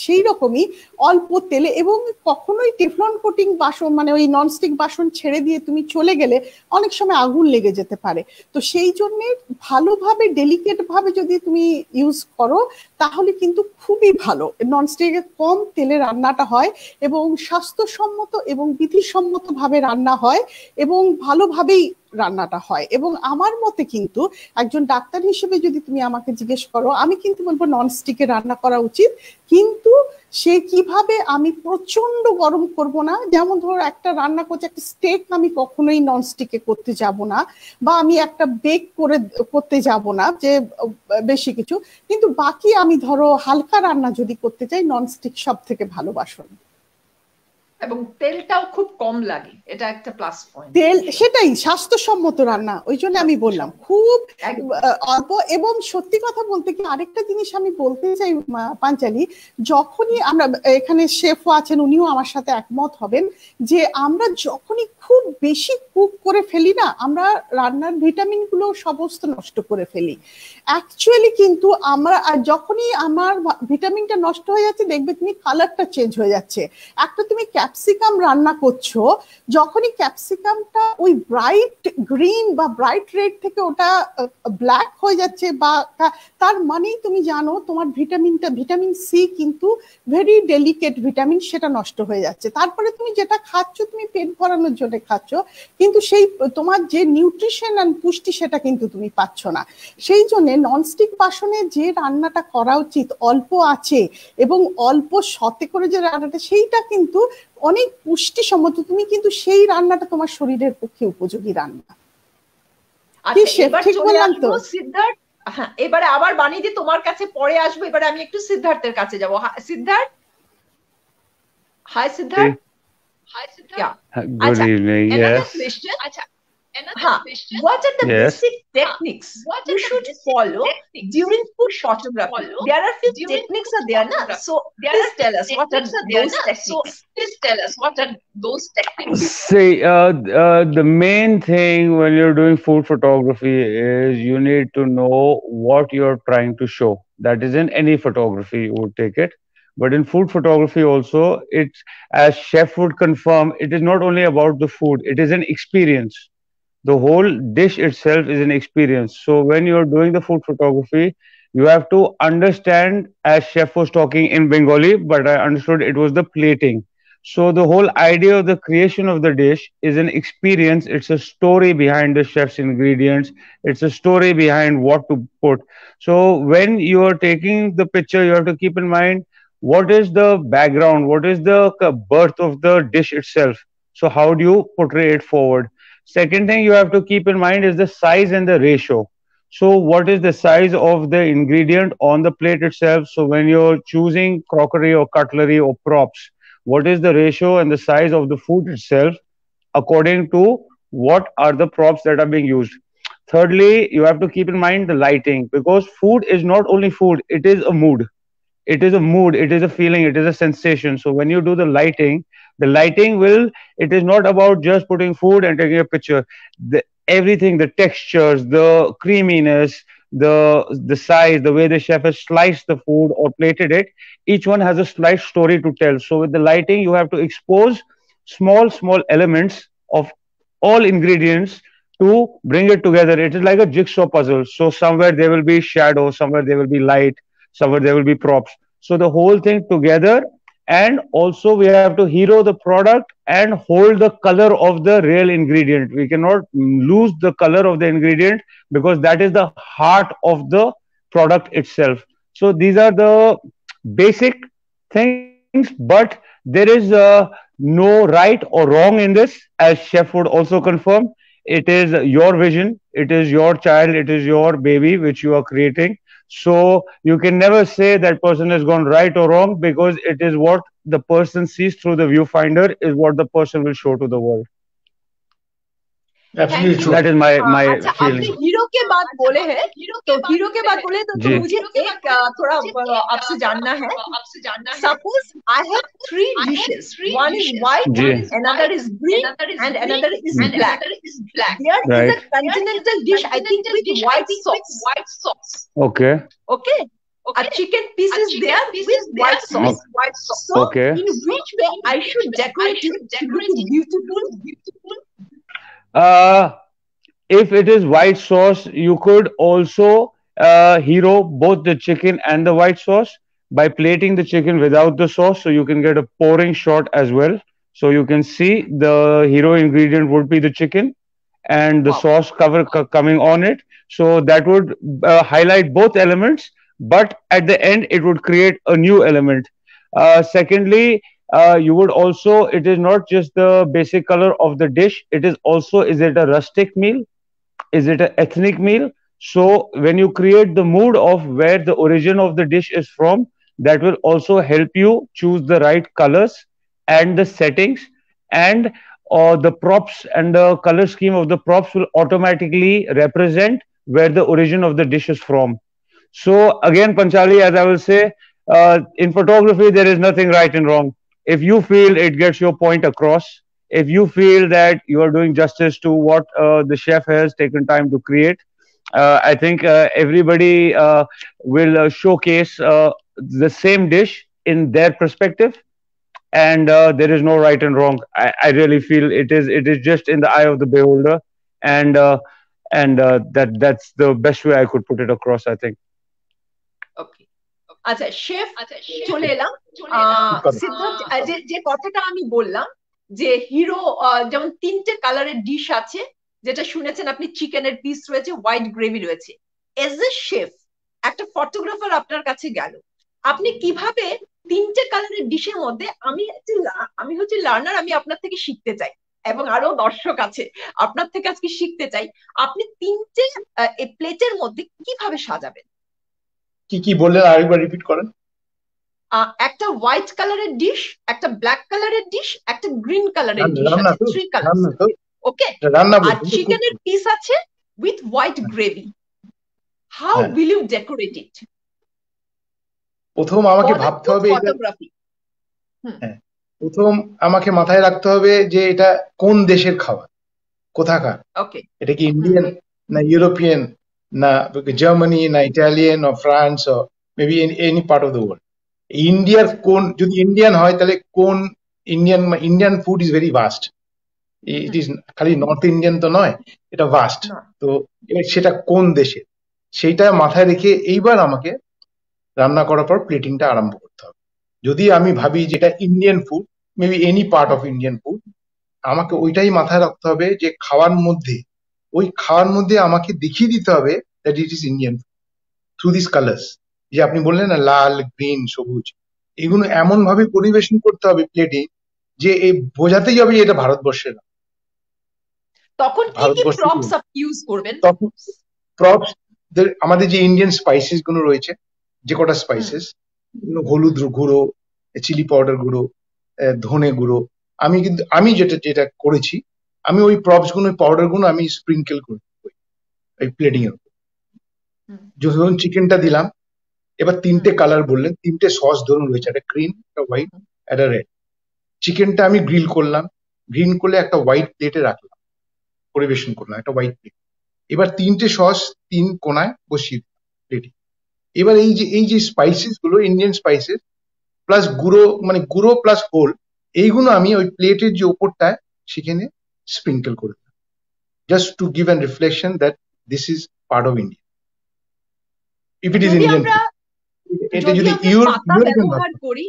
সেই রকমই অল্প তেলে, এবং কখনোই টেফলন কোটিং বাসন মানে ওই ননস্টিক বাসন ছেড়ে দিয়ে তুমি চলে গেলে অনেক সময় আগুন লেগে যেতে পারে। তো সেই জন্য ভালোভাবে ডেলিকেট ভাবে যদি তুমি ইউজ করো তাহলে কিন্তু খুবই ভালো। ননস্টিকে কম তেলে রান্নাটা হয় এবং স্বাস্থ্যসম্মত এবং বিধিসম্মত ভাবে রান্না হয় এবং ভালোভাবেই রান্নাটা হয়। এবং আমার মতে কিন্তু একজন ডাক্তার হিসেবে যদি তুমি আমাকে জিজ্ঞেস করো, আমি কিন্তু বলবো ননস্টিকে রান্না করা উচিত, কিন্তু সে কিভাবে, আমি প্রচন্ড গরম করব না। যেমন ধরো একটা রান্না করছে, একটা স্টেক আমি কখনোই ননস্টিকে করতে যাব না, বা আমি একটা বেক করতে যাব না যে বেশি কিছু, কিন্তু বাকি আমি ধরো হালকা রান্না যদি করতে চাই, ননস্টিক সব থেকে ভালো বাসন। এবং তেলটাও খুব কম লাগে, এটা একটা প্লাস পয়েন্ট। তেল, সেটাই স্বাস্থ্যসম্মত রান্না, ওই জন্য আমি বললাম খুব অল্প। এবং সত্যি কথা বলতে কি, আরেকটা জিনিস আমি বলতে চাই পাঞ্চালি, যখনই আমরা এখানে শেফও আছেন, উনিও আমার সাথে একমত হবেন, যে আমরা যখনই খুব বেশি কুক করে ফেলি না, আমরা রান্নার ভিটামিন গুলো সমস্ত নষ্ট করে ফেলি। অ্যাকচুয়ালি কিন্তু আমরা যখনই আমার ভিটামিনটা নষ্ট হয়ে যাচ্ছে, দেখবে তুমি কালারটা চেঞ্জ হয়ে যাচ্ছে। একটা তুমি ক্যাপসিকাম রান্না করছো, যখনই ক্যাপসিকামটা ওই ব্রাইট গ্রিন বা ব্রাইট রেড থেকে ওটা ব্ল্যাক হয়ে যাচ্ছে, বা তার মানেই তুমি জানো তোমার ভিটামিন সি কিন্তু ভেরি ডেলিকেট ভিটামিন, সেটা নষ্ট হয়ে যাচ্ছে। তারপরে তুমি যেটা খাচ্ছ, তুমি পেট ভরানোর জন্য খাচ্ছ, কিন্তু সেই তোমার যে নিউট্রিশন আর পুষ্টি সেটা কিন্তু তুমি পাচ্ছ না। সেই জন্য ননস্টিক বাসনে যে রান্নাটা করা উচিত, অল্প আছে এবং অল্প সতে করে যে রান্নাটা, সেইটা কিন্তু অনেক পুষ্টিসম্মত, তুমি কিন্তু সেই রান্নাটা তোমার শরীরের পক্ষে উপযোগী রান্না। ঠিক বললাম তো? সিদ্ধার্থ, হ্যাঁ, এবারে আবার বাণীদি তোমার কাছে পরে আসবো, এবারে আমি একটু সিদ্ধার্থের কাছে যাবো। Siddharth, hi Siddharth. Good evening. Yes. What are the basic techniques you should follow during food photography? There are few techniques are there, na? So please tell us what are those techniques. See, the main thing when you're doing food photography is you need to know what you're trying to show. That is in any photography you would take it. But in food photography also, it's, as chef would confirm, it is not only about the food, it is an experience. The whole dish itself is an experience. So when you're doing the food photography, you have to understand, as chef was talking in Bengali, but I understood it was the plating. So the whole idea of the creation of the dish is an experience. It's a story behind the chef's ingredients. It's a story behind what to put. So when you are taking the picture, you have to keep in mind what is the background, what is the birth of the dish itself. So how do you portray it forward? Second thing you have to keep in mind is the size and the ratio. So what is the size of the ingredient on the plate itself? So when you're choosing crockery or cutlery or props, what is the ratio and the size of the food itself according to what are the props that are being used? Thirdly, you have to keep in mind the lighting, because food is not only food, it is a mood. it is a mood, it is a feeling, it is a sensation. So when you do the lighting will, it is not about just putting food and taking a picture. Everything, the textures, the creaminess, the size, the way the chef has sliced the food or plated it, each one has a slight story to tell. So with the lighting, you have to expose small elements of all ingredients to bring it together. It is like a jigsaw puzzle. So somewhere there will be shadow, somewhere there will be light, somewhere there will be props. So the whole thing together, and also we have to hero the product and hold the color of the real ingredient. We cannot lose the color of the ingredient because that is the heart of the product itself. So these are the basic things, but there is no right or wrong in this, as chef would also confirm. It is your vision, it is your child, it is your baby which you are creating. So you can never say that person has gone right or wrong, because it is what the person sees through the viewfinder is what the person will show to the world. Absolutely true. That is my अच्छा, feeling. आपने hero के बाद बोले हैं, तो hero के बाद बोले तो जी मुझे एक थोड़ा आपसे जानना है. Suppose I have three dishes. One is white, जी another is green, and another is black. There is right. a continental dish, I think, with white sauce. Okay. Okay. A chicken piece is there with white sauce. So, Okay. in which way I should decorate it to look beautiful? If it is white sauce, you could also hero both the chicken and the white sauce by plating the chicken without the sauce, so you can get a pouring shot as well. So you can see the hero ingredient would be the chicken and the Wow. sauce coming on it. So that would highlight both elements, but at the end it would create a new element. Secondly, you would also, it is not just the basic color of the dish, it is also, is it a rustic meal, is it an ethnic meal? So when you create the mood of where the origin of the dish is from, that will also help you choose the right colors and the settings, and the props and the color scheme of the props will automatically represent where the origin of the dish is from. So again, Panchali, as I will say, in photography, there is nothing right and wrong. If you feel it gets your point across, if you feel that you are doing justice to what the chef has taken time to create, I think everybody will showcase the same dish in their perspective, and there is no right and wrong. I really feel it is just in the eye of the beholder, and that's the best way I could put it across, I think. Okay. আচ্ছা chef চলে এলাম সিদ্ধার্থ, যে কথাটা আমি বললাম যে hero যেমন তিনটে কালারের ডিশ আছে, যেটা শুনেছেন আপনি, চিকেনের পিস রয়েছে, হোয়াইট গ্রেভি রয়েছে। এজ এ শেফ, একটা ফটোগ্রাফার আপনার কাছে গেল, আপনি কিভাবে তিনটে কালারের ডিশের মধ্যে, আমি হচ্ছে লার্নার, আমি আপনার থেকে শিখতে চাই এবং আরো দর্শক আছে আপনার থেকে আজকে শিখতে চাই, আপনি তিনটে প্লেটের মধ্যে কিভাবে সাজাবেন? কি বললেন, আরেকবার রিপিট করেন। একটা হোয়াইট কালারের ডিশ, একটা ব্ল্যাক কালারের ডিশ, একটা গ্রিন কালারের ডিশ আছে, থ্রি কালার। ওকে, আর চিকেনের পিস আছে with white gravy. How will you decorate it? প্রথম আমাকে ভাবতে হবে, প্রথম আমাকে মাথায় রাখতে হবে যে এটা কোন দেশের খাবার, কোথাকার। ওকে, এটা কি ইন্ডিয়ান না ইউরোপিয়ান না জার্মানি না ইটালিয়ান ও ফ্রান্স ও maybe any part of the world. ইন্ডিয়ার কোন, যদি ইন্ডিয়ান হয় তাহলে কোন Indian food is very vast. It is খালি নর্থ ইন্ডিয়ান তো নয়, এটা ভাস্ট। তো সেটা কোন দেশে, সেইটা মাথায় রেখে এইবার আমাকে রান্না করার পর প্লেটিংটা আরম্ভ করতে হবে। যদি আমি ভাবি যেটা Indian food, maybe any part of Indian food, আমাকে ওইটাই মাথায় রাখতে হবে যে খাওয়ার মধ্যে, ওই খাওয়ার মধ্যে আমাকে দেখিয়ে দিতে হবে that it is Indian through this colours. যে আপনি বললেন না, লাল, গ্রিন, সবুজ, এগুলো এমন ভাবে পরিবেশন করতে হবে প্লেটে যে এই বোঝাতেই হবে যে এটা ভারতবর্ষের। তখন প্রপস আমাদের যে ইন্ডিয়ান স্পাইসেস গুলো রয়েছে, যে কটা স্পাইসেস, হলুদ গুঁড়ো, চিলি পাউডার গুঁড়ো, ধনে গুঁড়ো, আমি যেটা করেছি, আমি ওই প্রপস গুলো, পাউডার গুলো আমি স্প্রিঙ্কেল করি ওই প্লেটিং এর উপর। যখন চিকেনটা দিলাম, এবার তিনটে কালার বললেন, তিনটে সস ধরুন রয়েছে, একটা গ্রিন, একটা হোয়াইট, একটা রেড। চিকেনটা আমি গ্রিল করলাম, গ্রিন করলে একটা হোয়াইট প্লেটে রাখলাম, পরিবেশন করলাম একটা হোয়াইট প্লেট। এবার তিনটে সস তিন কোনায় বসিয়ে প্লেটে। এবার এই যে স্পাইসেস গুলো, ইন্ডিয়ান স্পাইসেস প্লাস গুঁড়ো, মানে গুঁড়ো প্লাস হোল, এইগুলো আমি ওই প্লেটের যে উপরটায় সেখানে স্প্রিঙ্কেল করে দিলাম, just to give an reflection that this is part of India, if it is Indian. এটা যদি ব্যবহার করি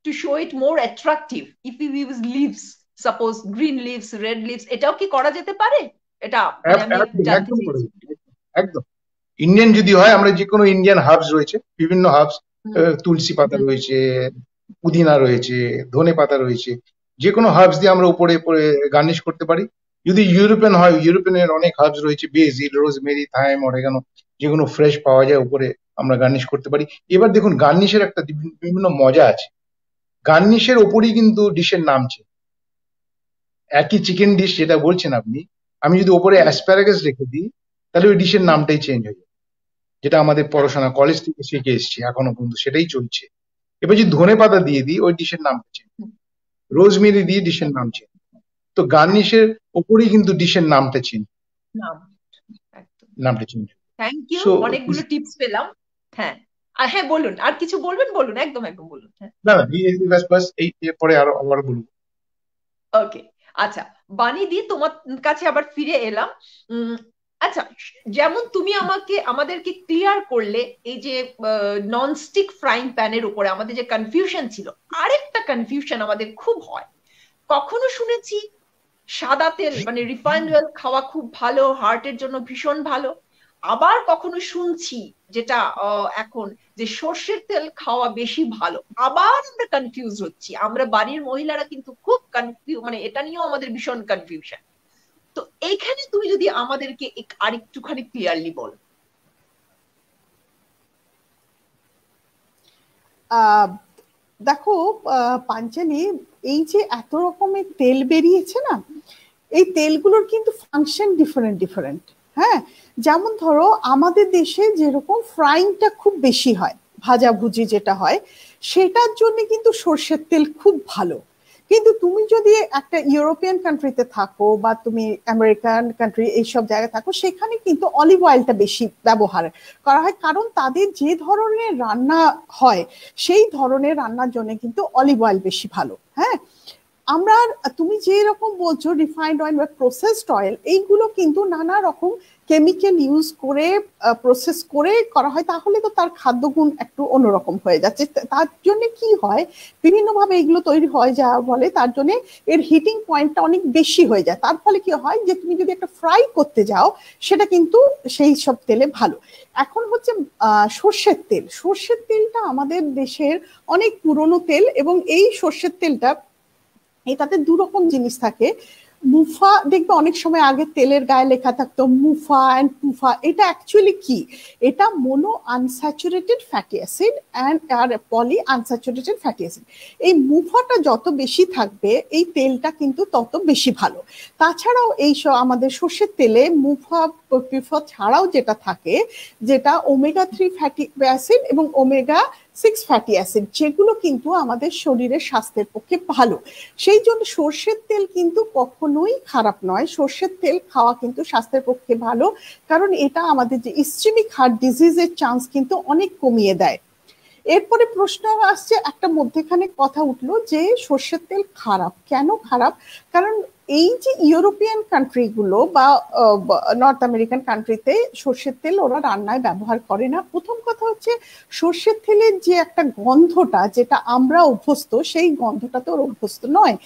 to show it more attractive, if you use leaves, suppose green leaves, red leaves, এটাও কি করা যেতে পারে? এটা একদম ইন্ডিয়ান যদি হয়, আমরা যে কোনো ইন্ডিয়ান হার্বস রয়েছে, বিভিন্ন হার্বস, তুলসী পাতা রয়েছে, পুদিনা রয়েছে, ধনে পাতা রয়েছে, যে কোনো হার্বস দিয়ে আমরা উপরে গার্নিশ করতে পারি। যদি ইউরোপিয়ান হয়, ইউরোপিয়ানের অনেক হার্বস রয়েছে, বেসিল, রোজমেরি, থাইম, অরেগানো, যেগুলো ফ্রেশ পাওয়া যায় উপরে আমরা গার্নিশ করতে পারি। এবার দেখুন গার্নিশের একটা বিভিন্ন মজা আছে। গার্নিশের ওপরই কিন্তু ডিশের নাম চেঞ্জ। একই চিকেন ডিশ যেটা বলছেন আপনি, আমি যদি ওপরে অ্যাসপ্যারাগাস রেখে দিই তাহলে ওই ডিশের নামটাই চেঞ্জ হয়ে যাবে, যেটা আমাদের পড়াশোনা কলেজ থেকে শিখে এসেছি, এখনো পর্যন্ত সেটাই চলছে। এবার যদি ধনে পাতা দিয়ে দিই ওই ডিশের নামটা চেঞ্জ, রোজমেরি দিয়ে ডিশের নাম চেঞ্জ। তো গার্নিশের ওপরেই কিন্তু ডিশের নামটা চেঞ্জ, নামটা চেঞ্জ। থ্যাংক ইউ, অনেকগুলো টিপস পেলাম। হ্যাঁ হ্যাঁ বলুন, আর কিছু বলবেন? বলুন, একদম একদম বলুন। না বাস এই পরে আরো আবার বলবো। ওকে, আচ্ছা বাণীদি, তোমার কাছে আবার ফিরে এলাম। আচ্ছা, যেমন তুমি আমাদেরকে ক্লিয়ার করলে এই যে ননস্টিক ফ্রাইং প্যানের উপরে আমাদের যে কনফিউশন ছিল, আরেকটা কনফিউশন আমাদের খুব হয়। কখনো শুনেছি সাদা তেল মানে রিফাইন্ড অয়েল খাওয়া খুব ভালো, হার্টের জন্য ভীষণ ভালো। আবার কখনো শুনছি যেটা এখন, যে সর্ষের তেল খাওয়া বেশি ভালো। আবার আমরা কনফিউজ হচ্ছি, আমরা বাড়ির মহিলারা কিন্তু খুব মানে এটা নিয়েও আমাদের ভীষণ কনফিউশন। তো এইখানে তুমি যদি আমাদেরকে আরেকটুখানি ক্লিয়ারলি বলো। দেখো পাঞ্চালি, এই যে এত রকমের তেল বেরিয়েছে না, এই তেলগুলোর কিন্তু ফাংশন ডিফারেন্ট ডিফারেন্ট। হ্যাঁ, যেমন ধরো আমাদের দেশে যেরকম ফ্রাইংটা খুব বেশি হয়, ভাজাভুজি যেটা হয়, সেটার জন্য কিন্তু সর্ষের তেল খুব ভালো। কিন্তু তুমি যদি একটা ইউরোপিয়ান কান্ট্রিতে থাকো বা তুমি আমেরিকান কান্ট্রি এইসব জায়গায় থাকো, সেখানে কিন্তু অলিভ অয়েলটা বেশি ব্যবহার করা হয়, কারণ তাদের যে ধরনের রান্না হয় সেই ধরনের রান্নার জন্য কিন্তু অলিভ অয়েল বেশি ভালো। হ্যাঁ, আমরা তুমি যে রকম বলছো রিফাইন্ড অয়েল বা প্রসেসড অয়েল, এইগুলো কিন্তু নানা রকম কেমিক্যাল ইউজ করে প্রসেস করে করা হয়, তাহলে তো তার খাদ্যগুণ একটু অন্যরকম হয়ে যাচ্ছে। তার জন্য কি হয়, বিভিন্নভাবে এগুলো তৈরি হয় যাওয়ার ফলে তার জন্য এর হিটিং পয়েন্টটা অনেক বেশি হয়ে যায়। তার ফলে কি হয় যে তুমি যদি একটা ফ্রাই করতে যাও, সেটা কিন্তু সেই সব তেলে ভালো। এখন হচ্ছে সর্ষের তেল। সর্ষের তেলটা আমাদের দেশের অনেক পুরনো তেল, এবং এই সর্ষের তেলটা এটাতে দু রকম জিনিস থাকে। মুফা, দেখবে অনেক সময় আগে তেলের গায়ে লেখা থাকতো মুফা অ্যান্ড পুফা। এটা অ্যাকচুয়ালি কি? এটা মোনো আনস্যাচুরেটেড ফ্যাটি অ্যাসিড আর পলি আনস্যাচুরেটেড ফ্যাটি অ্যাসিড। এই মুফাটা যত বেশি থাকবে এই তেলটা কিন্তু তত বেশি ভালো। তাছাড়াও এই আমাদের সর্ষের তেলে মুফা পুফা ছাড়াও যেটা থাকে, যেটা ওমেগা 3 ফ্যাটি অ্যাসিড এবং ওমেগা 6 ফ্যাটি অ্যাসিড, যেগুলো কিন্তু আমাদের শরীরের স্বাস্থ্যের পক্ষে ভালো। সেই জন্য সর্ষের তেল কিন্তু কখনোই খারাপ নয়। সর্ষের তেল খাওয়া কিন্তু স্বাস্থ্যের পক্ষে ভালো, কারণ এটা আমাদের যে ইসচেমিক হার্ট ডিজিজের চান্স কিন্তু অনেক কমিয়ে দেয়। এরপরে প্রশ্ন আসছে, একটা মধ্যেখানে কথা উঠলো যে সর্ষের তেল খারাপ। কেন খারাপ? কারণ এই যে ইউরোপিয়ান কান্ট্রিগুলো বা নর্থ আমেরিকান কান্ট্রিতে সর্ষের তেল ওরা রান্নায় ব্যবহার করে না। প্রথম কথা হচ্ছে সর্ষের তেলের যে একটা গন্ধটা, যেটা আমরা অভ্যস্ত, সেই গন্ধটা তো ওর অভ্যস্ত নয়।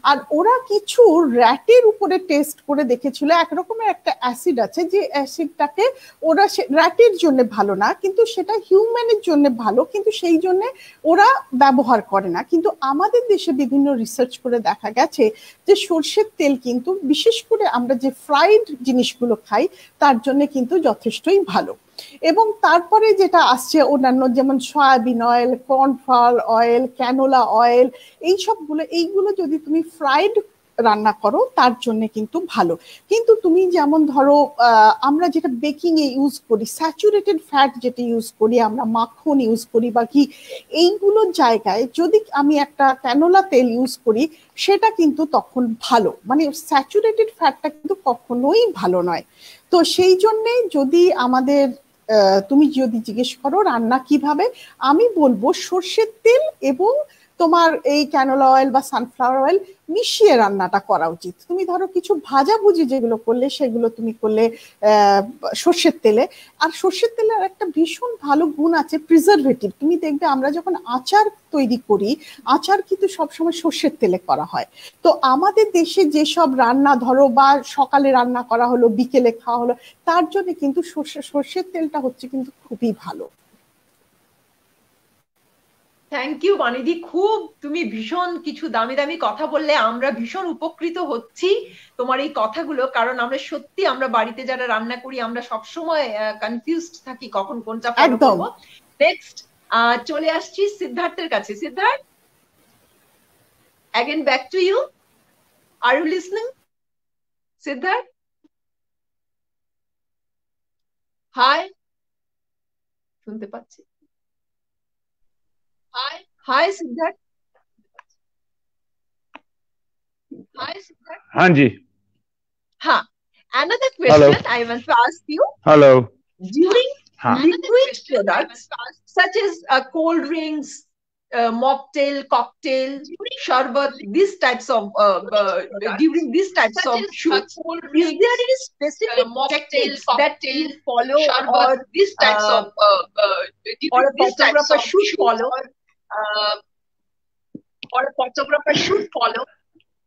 আর ওরা কিছু র্যাটের উপরে টেস্ট করে দেখেছিল, একরকমের একটা অ্যাসিড আছে, যে অ্যাসিডটাকে ওরা র্যাটের জন্য ভালো না, কিন্তু সেটা হিউম্যানের জন্য ভালো, কিন্তু সেই জন্য ওরা ব্যবহার করে না। কিন্তু আমাদের দেশে বিভিন্ন রিসার্চ করে দেখা গেছে যে সর্ষের তেল কিন্তু বিশেষ করে আমরা যে ফ্রাইড জিনিসগুলো খাই তার জন্য কিন্তু যথেষ্টই ভালো। এবং তারপরে যেটা আসছে অন্যান্য, যেমন soybean oil, cornflour oil, canola oil, এইগুলো যদি তুমি ফ্রাইড রান্না করো তার জন্য কিন্তু ভালো। কিন্তু তুমি যেমন ধরো আমরা যেটা বেকিং এ ইউজ করি, স্যাচুরেটেড ফ্যাট যেটা ইউজ করি, আমরা মাখন ইউজ করি বা ঘি, এইগুলোর জায়গায় যদি আমি একটা ক্যানোলা তেল ইউজ করি সেটা কিন্তু তখন ভালো। মানে স্যাচুরেটেড ফ্যাটটা কিন্তু কখনোই ভালো নয়। তো সেই জন্যে যদি আমাদের তুমি যদি জিজ্ঞেস করো রান্না কিভাবে, আমি বলবো সর্ষের তেল এবং তোমার এই ক্যানোলা অয়েল বা সানফ্লাওয়ার অয়েল মিশিয়ে রান্নাটা করা উচিত। তুমি ধরো কিছু ভাজাভুজি যেগুলো করলে সেগুলো তুমি করলে সর্ষের তেলে। আর সর্ষের তেলের একটা ভীষণ ভালো গুণ আছে, প্রিজারভেটিভ। তুমি দেখবে আমরা যখন আচার তৈরি করি, আচার কিন্তু সবসময় সর্ষের তেলে করা হয়। তো আমাদের দেশে যেসব রান্না ধরো বা সকালে রান্না করা হলো বিকেলে খাওয়া হলো, তার জন্য কিন্তু সর্ষের তেলটা হচ্ছে কিন্তু খুবই ভালো। থ্যাংক ইউ বানিদি, খুব তুমি ভীষণ কিছু দামি দামি কথা বললে, আমরা ভীষণ উপকৃত হচ্ছি তোমার এই কথাগুলো। কারণ আমরা সত্যি আমরা বাড়িতে যারা রান্না করি আমরা সবসময় কনফিউজড থাকি কখন কোনটা ফলো করব। নেক্সট চলে আসছি সিদ্ধার্থের কাছে। Siddharth, again back to you, are you listening? Siddharth, hi, শুনতে পাচ্ছি? হাই সিদ্ধার্থ, हाँ जी. हाँ, another question I want to ask you. Hello. During liquid products such as cold drinks, mocktail, cocktail, sharbat, these types of during these types of shoots, is there any specific techniques that you follow, or these types of or a photographer should follow,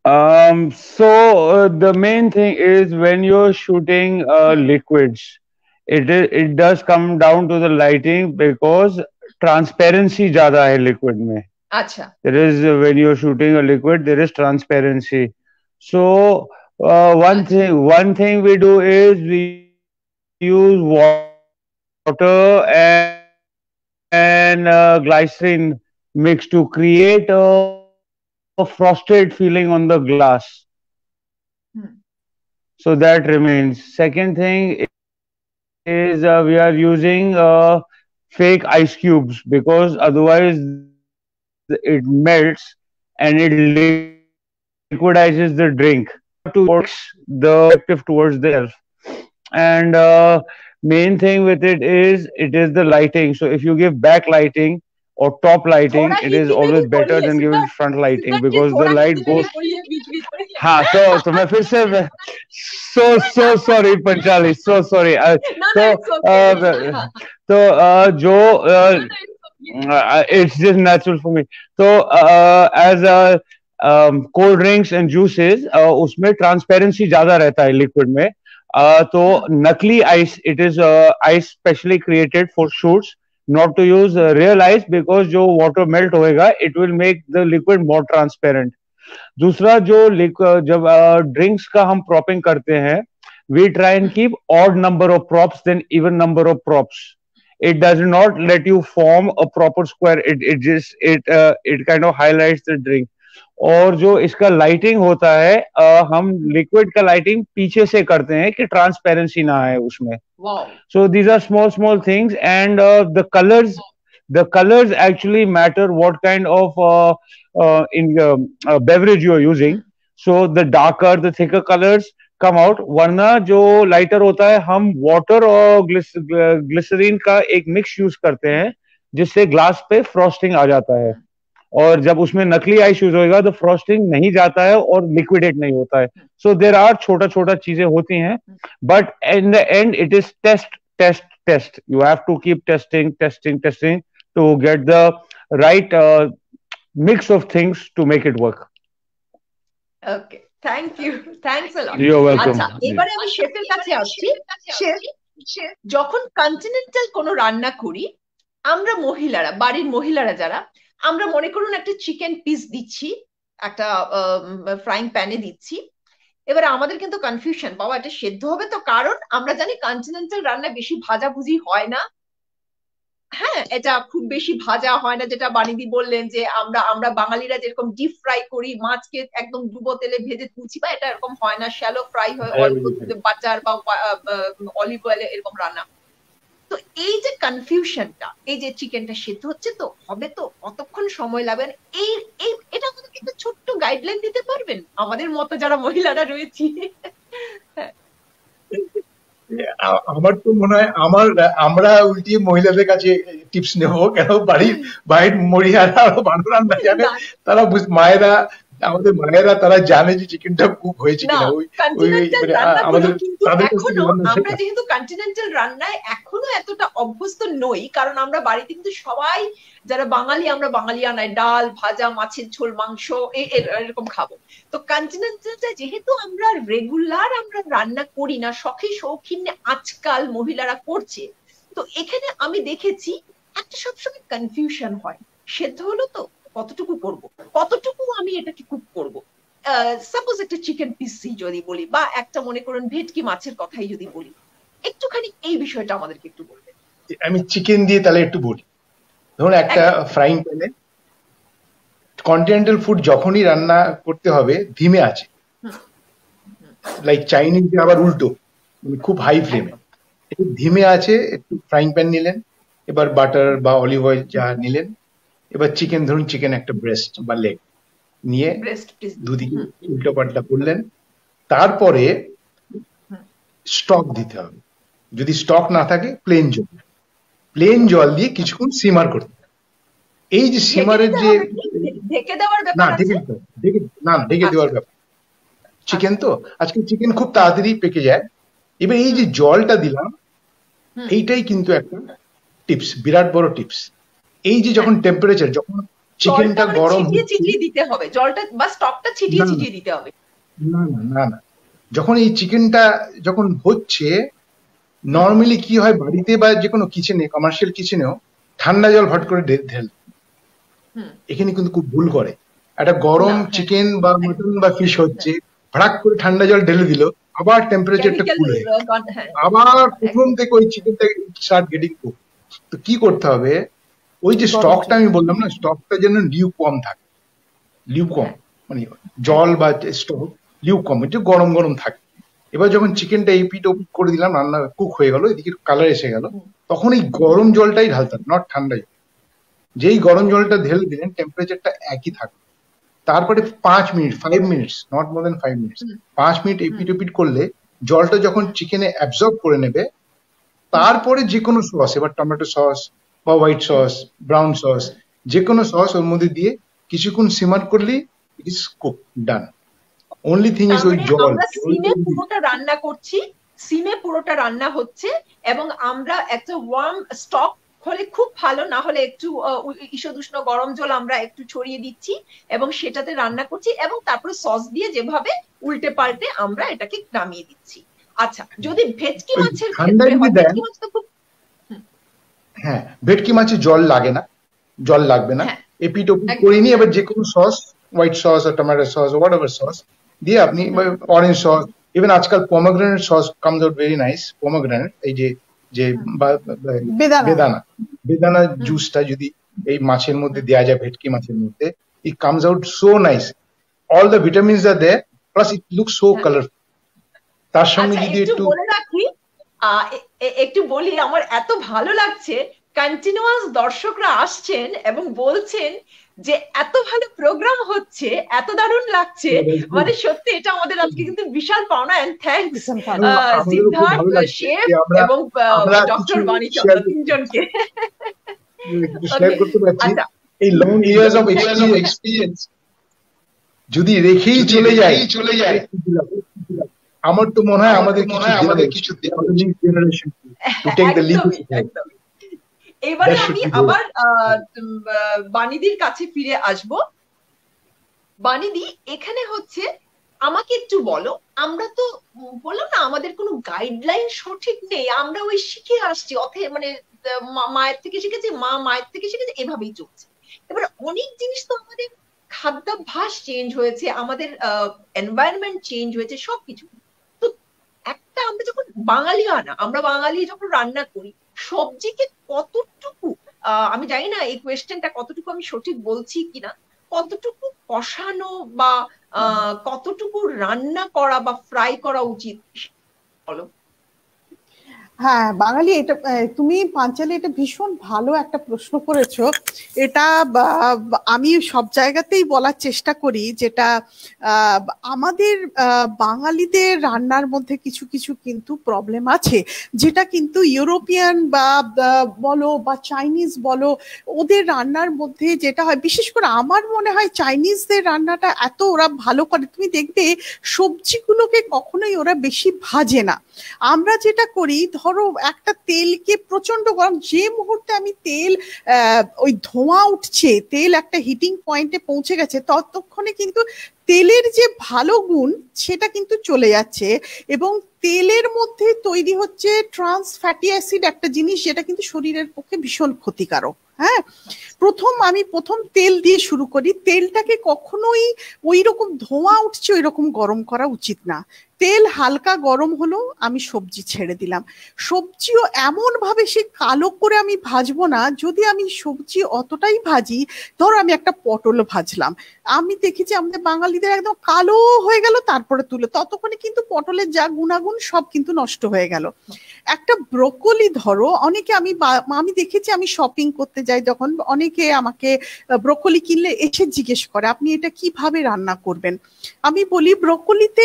So the main thing is when you're shooting liquids, it does come down to the lighting because transparency ज़्यादा है liquid में. अच्छा. There is when you're shooting a liquid, there is transparency. So one thing we do is we use water and glycerin mix to create a frosted feeling on the glass. So that remains. Second thing is we are using fake ice cubes because otherwise it melts and it liquidizes the drink towards the elf. And main thing with it is the lighting. So if you give back lighting or top lighting, it is always better than giving front lighting because the light goes. हाँ, तो मैं फिर से so sorry Panchali, so sorry. तो जो it's just natural for me. So as cold drinks and juices, उसमें transparency ज़्यादा रहता है liquid में. तो नकली ice, it is ice specially created for shoots, not to use real ice because जो water melt होएगा, it will make the liquid more transparent. दूसरा जो जब ड्रिंक्स का हम प्रॉपिंग करते हैं, we try and keep odd number of props than even number of props. It does not let you form a proper square. It kind of highlights the drink. और जो इसका लाइटिंग होता है, हम लिक्विड का lighting पीछे से करते हैं कि ट्रांसपेरेंसी ना आए उसमें. So these are small things, and the colors actually matter what kind of beverage you are using. So the darker, the thicker colors come out. वरना जो लाइटर होता है, हम वाटर और ग्लिसरीन का एक मिक्स यूज करते हैं जिससे ग्लास पे फ्रॉस्टिंग आ जाता है. और जब उसमें नकली आइस यूज होएगा तो फ्रॉस्टिंग नहीं जाता है और लिक्विडेट नहीं होता है. सो देयर आर छोटा चीजें होती हैं, but in the end it is test. You have to keep testing to get the right mix of things to make it work. Okay, thank you, thanks a lot. You're welcome. আচ্ছা, এবারে আমি শেফের কাছে আসছি। Chef, যখন continental কোনো রান্না করি আমরা মহিলারা, বাড়ির মহিলারা যারা, আমরা মনে করুন একটা চিকেন পিস দিচ্ছি, একটা ফ্রাইং প্যানে দিচ্ছি। এবারে আমাদের কিন্তু কনফিউশন, বাবা এটা সেদ্ধ হবে তো, কারণ আমরা জানি কন্টিনেন্টাল রান্না বেশি ভাজাভুজি হয় না, হ্যাঁ, এটা খুব বেশি ভাজা হয় না, যেটা বানিদি বললেন যে আমরা আমরা বাঙালিরা যেরকম ডিপ ফ্রাই করি, মাছকে একদম ডুবো তেলে ভেজে তুলছি, বা এটা এরকম হয় না, শ্যালো ফ্রাই হয়, অল্প বাটার বা অলিভ অয়েলে এরকম রান্না। তো এই যে কনফিউশনটা, এই যে চিকেনটা সেদ্ধ হচ্ছে তো, হবে তো, কতক্ষণ সময় লাগবে, এই এই এটা আমাদেরকে একটা ছোট্ট গাইডলাইন দিতে পারবেন আমাদের মতো যারা মহিলারা রয়েছি? আমার তো মনে হয় আমরা উল্টিয়ে মহিলাদের কাছে টিপস নেব, কেন বাড়ির মহিলারা ভালো রান্না জানে, তারা মায়েরা, আমাদের মায়েরা তারা জানে যে চিকেনটা কুক হয়েছে কিনা। ওই কন্টিনেন্টাল আমাদের কিন্তু এখনো আমরা যেহেতু কন্টিনেন্টাল রান্নায় এখনো এতটা অভ্যস্ত নই, কারণ আমরা বাড়িতে কিন্তু সবাই যারা বাঙালি, আমরা বাঙালিয়ানায় ডাল ভাজা, মাছের ঝোল, মাংস এরকম খাবো। তো কন্টিনেন্টালটা যেহেতু আমরা রেগুলার আমরা রান্না করি না, শখে শৌখিনে আজকাল মহিলারা করছে, তো এখানে আমি দেখেছি একটা সবসময় কনফিউশন হয়, সেদ্ধ হলো তো, কতটুকু করব, কতটুকু আমি এটাকে কুক করব। সাপোজ একটা চিকেন পিস যদি বলি, বা একটা মনে করুন ভেটকি মাছের কথাই যদি বলি, একটুখানি এই বিষয়টা আমাদেরকে একটু বলবেন। আমি চিকেন দিয়ে তাহলে একটু বলি। ধরুন একটা ফ্রাইং প্যানে কন্টিনেন্টাল ফুড যখনই রান্না করতে হবে ধিমে আছে, লাইক চাইনিজ আবার উল্টো, খুব হাই ফ্লেমে, একটু ধিমে আছে, একটু ফ্রাইং প্যান নিলেন, এবার বাটার বা অলিভ অয়েল যা নিলেন, এবার চিকেন, ধরুন চিকেন একটা ব্রেস্ট বা লেগ নিয়ে দুদিকে উল্টো পাল্টা করলেন, তারপরে স্টক দিতে হবে, যদি স্টক না থাকে প্লেন জল দিয়ে কিছুক্ষণ সিমার করতে হবে। এই যে সিমারের যে ঢেকে দেওয়ার ব্যাপার আছে, ঢেকে দেওয়ার ব্যাপার, চিকেন তো আজকে চিকেন খুব তাড়াতাড়ি পেকে যায়। এবার এই যে জলটা দিলাম, এইটাই কিন্তু একটা টিপস, বিরাট বড় টিপস। এই যে যখন টেম্পারেচার, যখন চিকেনটা গরম ছিটিয়ে দিতে হবে জলটা, বা স্টকটা ছিটিয়ে দিতে হবে, না, যখন এই চিকেনটা যখন হচ্ছে, নর্মালি কি হয় বাড়িতে বা যে কোনো কিচেনে, কমার্শিয়াল কিচেনেও ঠান্ডা জল ভট করে ঢেল, এখানে কিন্তু খুব ভুল করে। একটা গরম চিকেন বা মটন বা ফিশ হচ্ছে, ভড়াক করে ঠান্ডা জল ঢেলে দিল, আবার টেম্পারেচারটা কুল হয়ে আবার প্রথম থেকে ওই চিকেনটা স্টার্ট গেটিং কুক। তো কি করতে হবে, ওই যে স্টকটা আমি বললাম না, স্টকটা যেন লিউকওয়ার্ম থাকে, লিউকওয়ার্ম মানে জল বা স্টক লিউকওয়ার্ম, একটু গরম গরম থাকে। এবার যখন চিকেনটা এই পিট ওপিট করে দিলাম, রান্না কুক হয়ে গেল, এদিকে কালার এসে গেল, তখন এই গরম জলটাই ঢালতে হবে, নট ঠান্ডা জল। যেই গরম জলটা ঢেলে দিলেন, টেম্পারেচারটা একই থাকবে, তারপরে 5 minute, not more than 5 minute, 5 minute এপিট ওপিট করলে জলটা যখন চিকেনে অ্যাবজর্ব করে নেবে, তারপরে যে কোনো সস, এবার টমেটো সস বা হোয়াইট সস, ব্রাউন সস, যে কোনো সস ওর মধ্যে দিয়ে কিছুক্ষণ সিমার করলেই it is cook, done. Only thing is ওই জল, সিমে পুরোটা রান্না করছি, সিমে পুরোটা রান্না হচ্ছে, এবং আমরা একটা ওয়ার্ম স্টক হলে খুব ভালো, না হলে একটু ঈষদুষ্ণ গরম জল আমরা একটু ছড়িয়ে দিচ্ছি এবং সেটাতে রান্না করছি, এবং তারপরে সস দিয়ে যেভাবে উল্টে পাল্টে আমরা এটাকে নামিয়ে দিচ্ছি। আচ্ছা, যদি ভেটকি মাছের ক্ষেত্রে হয়, ভেটকি মাছ তো খুব, হ্যাঁ ভেটকি মাছে জল লাগে না, জল লাগবে না, এপিট ওপিট করে নিয়ে এবার যে কোনো সস, হোয়াইট সস আর tomato sauce, whatever sauce দিয়ে আপনি, অরেঞ্জ সস, ইভেন আজকাল pomegranate sauce comes out very nice, pomegranate এই যে বেদানা জুসটা যদি এই মাছের মধ্যে দেওয়া যায়, ভেটকি মাছের মধ্যে, it comes out so nice, all the vitamins are there, plus it looks so colorful। তার সঙ্গে যদি একটু বলে রাখি, একটু বলি, আমার এত ভালো লাগছে, কন্টিনিউয়াস দর্শকরা আসছেন এবং বলছেন যে এত ভালো প্রোগ্রাম হচ্ছে, এত দারুণ লাগছে, মানে সত্যি এটা আমাদের আজকে কিন্তু বিশাল পাওনা। এন্ড থ্যাঙ্কস সিদ্ধার্থ, শেফ এবং ডক্টর বাণী চন্দ্র, তিনজনকে শেয়ার করতে পারছি এই লং ইয়ার্স অফ এক্সপেরিয়েন্স যদি রেখেই চলে যায়। আমার তো মনে হয় আমাদের কিছু generation to take the lead. এবারে আমি আবার বাণীদির কাছে ফিরে আসব। বাণীদি, এখানে হচ্ছে আমাকে একটু বলো, আমরা তো বললাম না আমাদের কোনো গাইডলাইন সঠিক নেই, আমরা ওই শিখে আসছি, মানে মায়ের থেকে শিখেছি, মায়ের থেকে শিখেছি, এভাবেই চলছে। এবার অনেক জিনিস তো আমাদের খাদ্যাভ্যাস চেঞ্জ হয়েছে, আমাদের এনভায়রনমেন্ট চেঞ্জ হয়েছে, সবকিছু। তো একটা আমরা যখন বাঙালি যখন রান্না করি, সবজিকে কতটুকু আমি জানি না এই কোয়েশ্চেনটা কতটুকু আমি সঠিক বলছি কিনা, কতটুকু কষানো বা কতটুকু রান্না করা বা ফ্রাই করা উচিত বলো। হ্যাঁ বাঙালি, এটা তুমি পাঞ্চালি এটা ভীষণ ভালো একটা প্রশ্ন করেছো। এটা আমি সব জায়গাতেই বলার চেষ্টা করি, যেটা আমাদের বাঙালিদের রান্নার মধ্যে কিছু কিছু কিন্তু প্রবলেম আছে, যেটা কিন্তু ইউরোপিয়ান বা বলো বা চাইনিজ বলো, ওদের রান্নার মধ্যে যেটা হয়, বিশেষ করে আমার মনে হয় চাইনিজদের রান্নাটা এত ওরা ভালো করে, তুমি দেখবে সবজিগুলোকে কখনোই ওরা বেশি ভাজে না। আমরা যেটা করি, ধরো একটা তেলকে প্রচন্ড গরম, যে মুহূর্তে আমি তেল ওই ধোঁয়া উঠছে, তেল একটা হিটিং পয়েন্টে পৌঁছে গেছে, ততক্ষণে কিন্তু তেলের যে ভালো গুণ সেটা কিন্তু চলে যাচ্ছে, এবং তেলের মধ্যে তৈরি হচ্ছে ট্রান্স ফ্যাটি অ্যাসিড, একটা জিনিস যেটা কিন্তু শরীরের পক্ষে ভীষণ ক্ষতিকারক। হ্যাঁ, আমি প্রথম তেল দিয়ে শুরু করি। তেলটাকে কখনোই ওই রকম ধোঁয়া উঠছে ওই রকম গরম করা উচিত না। তেল হালকা গরম হলো, আমি সবজি ছেড়ে দিলাম। সবজিও এমন ভাবে সে কালো করে আমি ভাজবো না। যদি আমি সবজি অতটাই ভাজি, ধরো আমি একটা পটল ভাজলাম, আমি দেখেছি আমাদের বাঙালিদের একদম কালো হয়ে গেল, তারপরে তুলে, ততক্ষণে কিন্তু পটলের যা গুণাগুণ সব কিন্তু নষ্ট হয়ে গেল। একটা ব্রোকলি ধরো, অনেকে আমি দেখেছি, আমি শপিং করতে যাই যখন, অনেকে আমাকে ব্রোকলি কিনলে এসে জিজ্ঞেস করে আপনি এটা কিভাবে রান্না করবেন। আমি বলি ব্রোকলিতে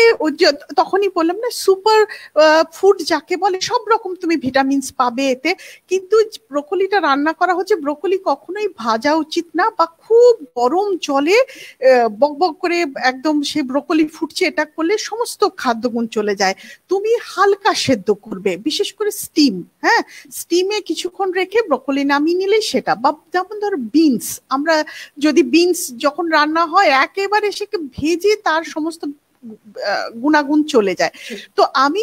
তখনই বললাম না, সুপার ফুড যাকে বলে, সব রকম তুমি ভিটামিনস পাবে এতে, কিন্তু ব্রোকলিটা রান্না করা হচ্ছে, ব্রোকলি কখনোই ভাজা উচিত না, বা খুব গরম জলে বকবক করে একদম সে ব্রোকলি ফুটছে, এটা করলে সমস্ত খাদ্যগুণ চলে যায়। তুমি হালকা সেদ্ধ করবে, বিশেষ করে স্টিম, হ্যাঁ স্টিমে কিছুক্ষণ রেখে ব্রোকলি নামিয়ে নিলে সেটা, বা যেমন ধরো বিনস, আমরা যদি বিনস যখন রান্না হয় একেবারে সেকে ভেজে তার সমস্ত গুণাগুণ চলে যায়। তো আমি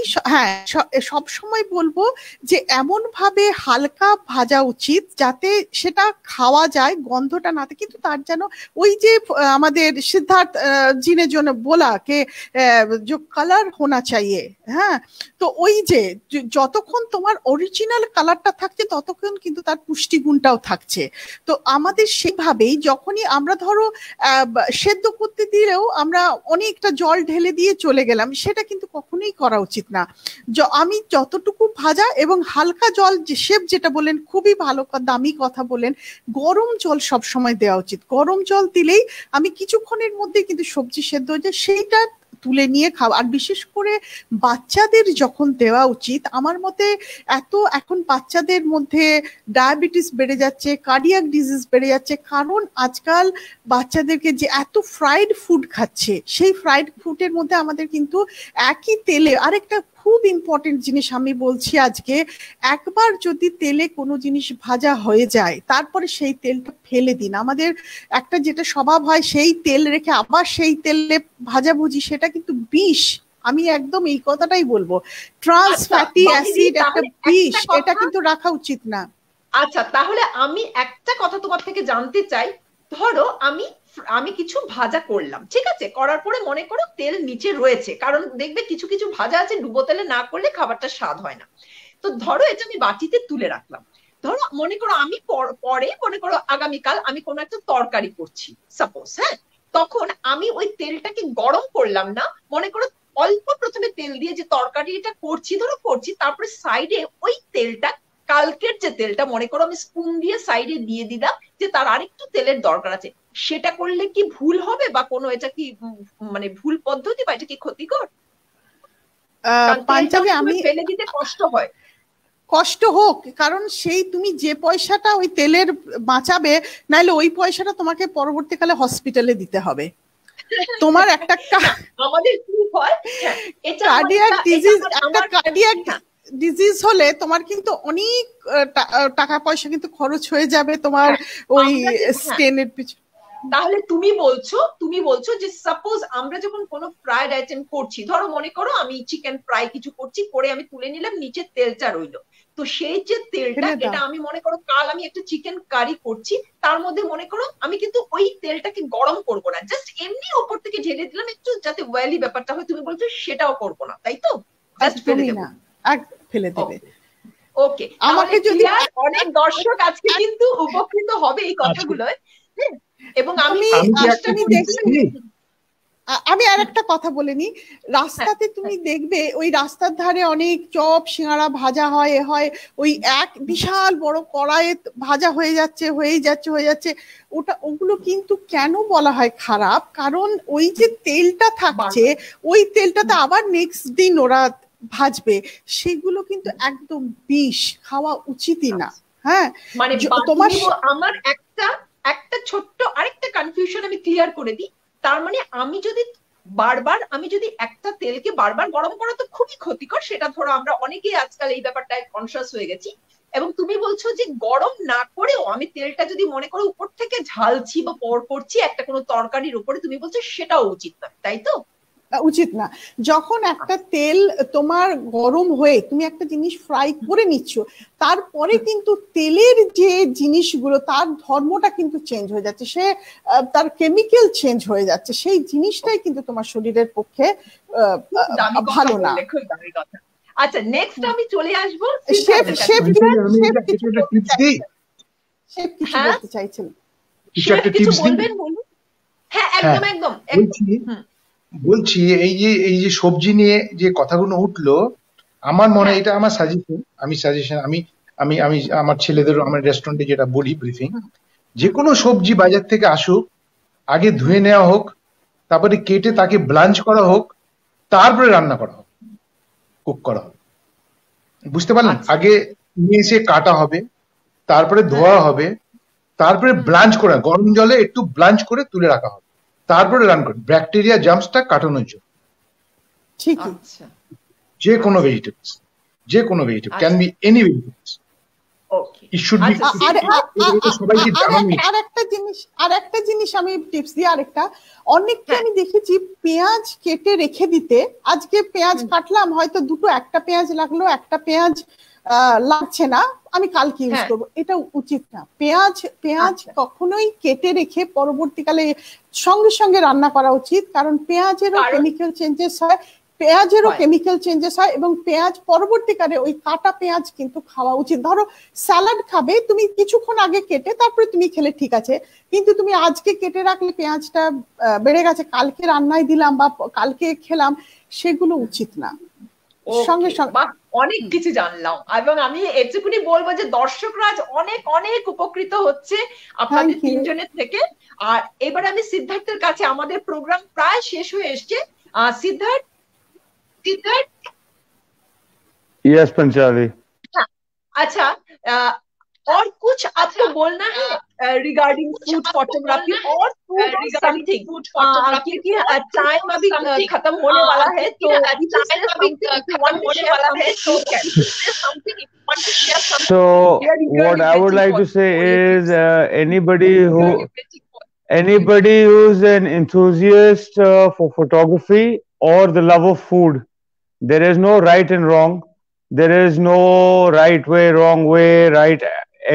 সব সময় বলবো যে এমন ভাবে হালকা ভাজা উচিত যাতে সেটা খাওয়া যায়, গন্ধটা না থাকে, কিন্তু তার যেন ওই যে আমাদের সিদ্ধার্থ जी ने जो बोला कि जो कलर होना चाहिए, হ্যাঁ, তো ওই যে যতক্ষণ তোমার অরিজিনাল কালারটা থাকছে ততক্ষণ কিন্তু তার পুষ্টিগুণটাও থাকছে। তো আমাদের সেভাবেই যখনই আমরা ধরো সেদ্ধ করতে দিলেও আমরা অনেকটা জল ঢেলে দিয়ে চলে গেলাম, সেটা কিন্তু কখনোই করা উচিত না। আমি যতটুকু ভাজা এবং হালকা জল, শেফ যেটা বলেন খুবই ভালো দামি কথা বলেন, গরম জল সব সময় দেওয়া উচিত। গরম জল দিলেই আমি কিছুক্ষণের মধ্যে কিন্তু সবজি সেদ্ধ হয়ে যায়, সেইটা তুলে নিয়ে খাওয়া। আর বিশেষ করে বাচ্চাদের যখন দেওয়া উচিত, আমার মতে এখন বাচ্চাদের মধ্যে ডায়াবেটিস বেড়ে যাচ্ছে, কার্ডিয়াক ডিজিজ বেড়ে যাচ্ছে, কারণ আজকাল বাচ্চাদেরকে যে এত ফ্রাইড ফুড খাচ্ছে, সেই ফ্রাইড ফুডের মধ্যে আমাদের কিন্তু একই তেলে, আরেকটা খুব ইম্পর্টেন্ট জিনিস আমি বলছি আজকে, একবার যদি তেলে কোনো জিনিস ভাজা হয়ে যায় তারপরে সেই তেলটা ফেলে দিন। আমাদের একটা যেটা স্বভাব হয়, সেই তেল রেখে আবার সেই তেলে ভাজাভুজি, সেটা কিন্তু বিষ। আমি একদম এই কথাটাই বলবো, ট্রান্স ফ্যাটি অ্যাসিড একটা বিষ, এটা কিন্তু রাখা উচিত না। আচ্ছা, তাহলে আমি একটা কথা তোমার থেকে জানতে চাই। ধরো আমি কিছু ভাজা করলাম, ঠিক আছে, করার পরে মনে করো তেল নিচে রয়েছে, কারণ দেখবে কিছু কিছু ভাজা আছে ডুবো তেলে না করলে খাবারটা স্বাদ হয় না। তো ধরো এটা আমি বাটিতে তুলে রাখলাম। ধরো মনে করো আমি পরে মনে করো আগামীকাল আমি কোনো একটা তরকারি করছি সাপোজ, হ্যাঁ, তখন আমি ওই তেলটাকে গরম করলাম না, মনে করো অল্প প্রথমে তেল দিয়ে যে তরকারিটা করছি ধরো করছি, তারপরে সাইডে ওই তেলটা, কালকের যে তেলটা মনে করো আমি স্পুন দিয়ে সাইডে দিয়ে দিলাম, যে তার আরেকটু তেলের দরকার আছে, সেটা করলে কি ভুল হবে, বা কোনো এটা কি মানে ভুল পদ্ধতি, বা এটা কি ক্ষতিকর? পাঞ্জাবি আমি ফেলে দিতে কষ্ট হয়। কষ্ট হোক, কারণ সেই তুমি যে পয়সাটা ওই তেলের বাঁচাবে, নাইলে ওই পয়সাটা তোমাকে পরবর্তীকালে হসপিটালে দিতে হবে। তোমার একটা আমাদের কি হয়, কার্ডিয়াক ডিজিজ, একটা কার্ডিয়াক ডিজিজ হলে তোমার কিন্তু অনেক টাকা পয়সা কিন্তু খরচ হয়ে যাবে তোমার ওই স্টেনের পিছনে। তাহলে তুমি বলছো যে সাপোজ আমরা যখন কোনো ফ্রাইড আইটেম করছি, ধরো মনে করো আমি চিকেন ফ্রাই কিছু করছি, করে আমি তুলে নিলাম, নিচে তেলটা রইলো, তো সেই যে তেলটা, এটা আমি মনে করো কাল আমি একটা চিকেন কারি করছি, তার মধ্যে মনে করো আমি কিন্তু ওই তেলটাকে গরম করবো না, জাস্ট এমনি ওপর থেকে ঢেলে দিলাম একটু, যাতে ওয়েলি ব্যাপারটা হয়, তুমি বলছো সেটাও করবো না, তাই তো? জাস্ট ফেলে দেবো, ফেলে দেবে। ওকে, আমাকে যদি অনেক দর্শক আজকে কিন্তু উপকৃত হবে এই কথাগুলোয়, এবং আমি আমি আর একটা কথা বলে নি, রাস্তাতে তুমি দেখবে ওই রাস্তার ধারে অনেক চপ সিঙ্গাড়া ভাজা হয় ওই এক বিশাল বড় কড়াইয়ে ভাজা হয়ে যাচ্ছে ওগুলো কিন্তু কেন বলা হয় খারাপ, কারণ ওই যে তেলটা থাকছে ওই তেলটাতে আবার নেক্সট দিন ওরা ভাজবে, সেগুলো কিন্তু একদম বিষ, খাওয়া উচিতই না। হ্যাঁ, মানে আমার একটা ছোট্ট আরেকটা কনফিউশন আমি ক্লিয়ার করে দিই। তার মানে আমি যদি একটা তেলকে বারবার গরম করা তো খুবই ক্ষতিকর, সেটা ধরো আমরা অনেকেই আজকাল এই ব্যাপারটায় কনসিয়াস হয়ে গেছি, এবং তুমি বলছো যে গরম না করেও আমি তেলটা যদি মনে করো উপর থেকে ঝালছি বা পোর করছি একটা কোনো তরকারির উপরে, তুমি বলছো সেটাও উচিত নয়, তাই তো? উচিত না। যখন একটা তেল তোমার গরম হয়ে তুমি একটা জিনিস ফ্রাই করে নিচ্ছ, তারপরে কিন্তু তেলের যে জিনিসগুলো তার ধর্মটা কিন্তু চেঞ্জ হয়ে যাচ্ছে, সে তার কেমিক্যাল চেঞ্জ হয়ে যাচ্ছে, সেই জিনিসটাই কিন্তু তোমার শরীরের পক্ষে ভালো না। আচ্ছা, নেক্সট আমি চলে আসবো শেফ কিছু বলতে চাইছেন, কিছু বলবেন? বলুন। হ্যাঁ, একদম বলছি এই যে সবজি নিয়ে যে কথাগুলো উঠলো, আমার মনে হয় এটা আমার সাজেশন, আমি আমার ছেলেদের আমার রেস্টুরেন্টে যেটা বলি ব্রিফিং, যে কোনো সবজি বাজার থেকে আসুক, আগে ধুয়ে নেওয়া হোক, তারপরে কেটে তাকে ব্লাঞ্চ করা হোক, তারপরে রান্না করা হোক, কুক করা হোক, বুঝতে পারলেন? আগে নিয়ে এসে কাটা হবে, তারপরে ধোয়া হবে, তারপরে ব্লাঞ্চ করে গরম জলে একটু ব্লাঞ্চ করে তুলে রাখা হবে, তারপরে রান করে ব্যাকটেরিয়া জার্মসটা কাটানোর জন্য। ঠিক, যে কোনো vegetables can be any vegetables, it should be. আর একটা জিনিস আমি টিপস দিই, অনেককে আমি দেখেছি পেঁয়াজ কেটে রেখে দিতে, আজকে পেঁয়াজ কাটলাম, হয়তো একটা পেঁয়াজ লাগলো, একটা পেঁয়াজ লাগছে না, আমি কালকে ইউজ করবো, এটা উচিত না। পেঁয়াজ কখনোই কেটে রেখে পরবর্তীকালে সঙ্গে সঙ্গে রান্না করা উচিত, কারণ পেঁয়াজেরও কেমিক্যাল চেঞ্জেস হয় এবং পেঁয়াজ পরবর্তীকালে ওই কাটা পেঁয়াজ কিন্তু খাওয়া উচিত। ধরো স্যালাড খাবে তুমি, কিছুক্ষণ আগে কেটে তারপরে তুমি খেলে ঠিক আছে, কিন্তু তুমি আজকে কেটে রাখলে পেঁয়াজটা বেড়ে গেছে, কালকে রান্নায় দিলাম বা কালকে খেলাম, সেগুলো উচিত না। সঙ্গে সঙ্গে অনেক কিছু জানলাম, এবং আমি এটুকুনি বলবো যে দর্শকরা আজ অনেক উপকৃত হচ্ছে আপনাদের তিনজনের থেকে। আর এবার আমি সিদ্ধার্থের কাছে, আমাদের প্রোগ্রাম প্রায় শেষ হয়ে এসছে। সিদ্ধার্থ, यस पंचाली। अच्छा, और कुछ आपको बोलना है रिगार्डिंग फूड फोटोग्राफी और फूड समथिंग, क्योंकि टाइम अभी खत्म होने वाला है, तो so what I would like to say is anybody who's an enthusiast for photography or the love of food, there is no right and wrong. There is no right way, wrong way, right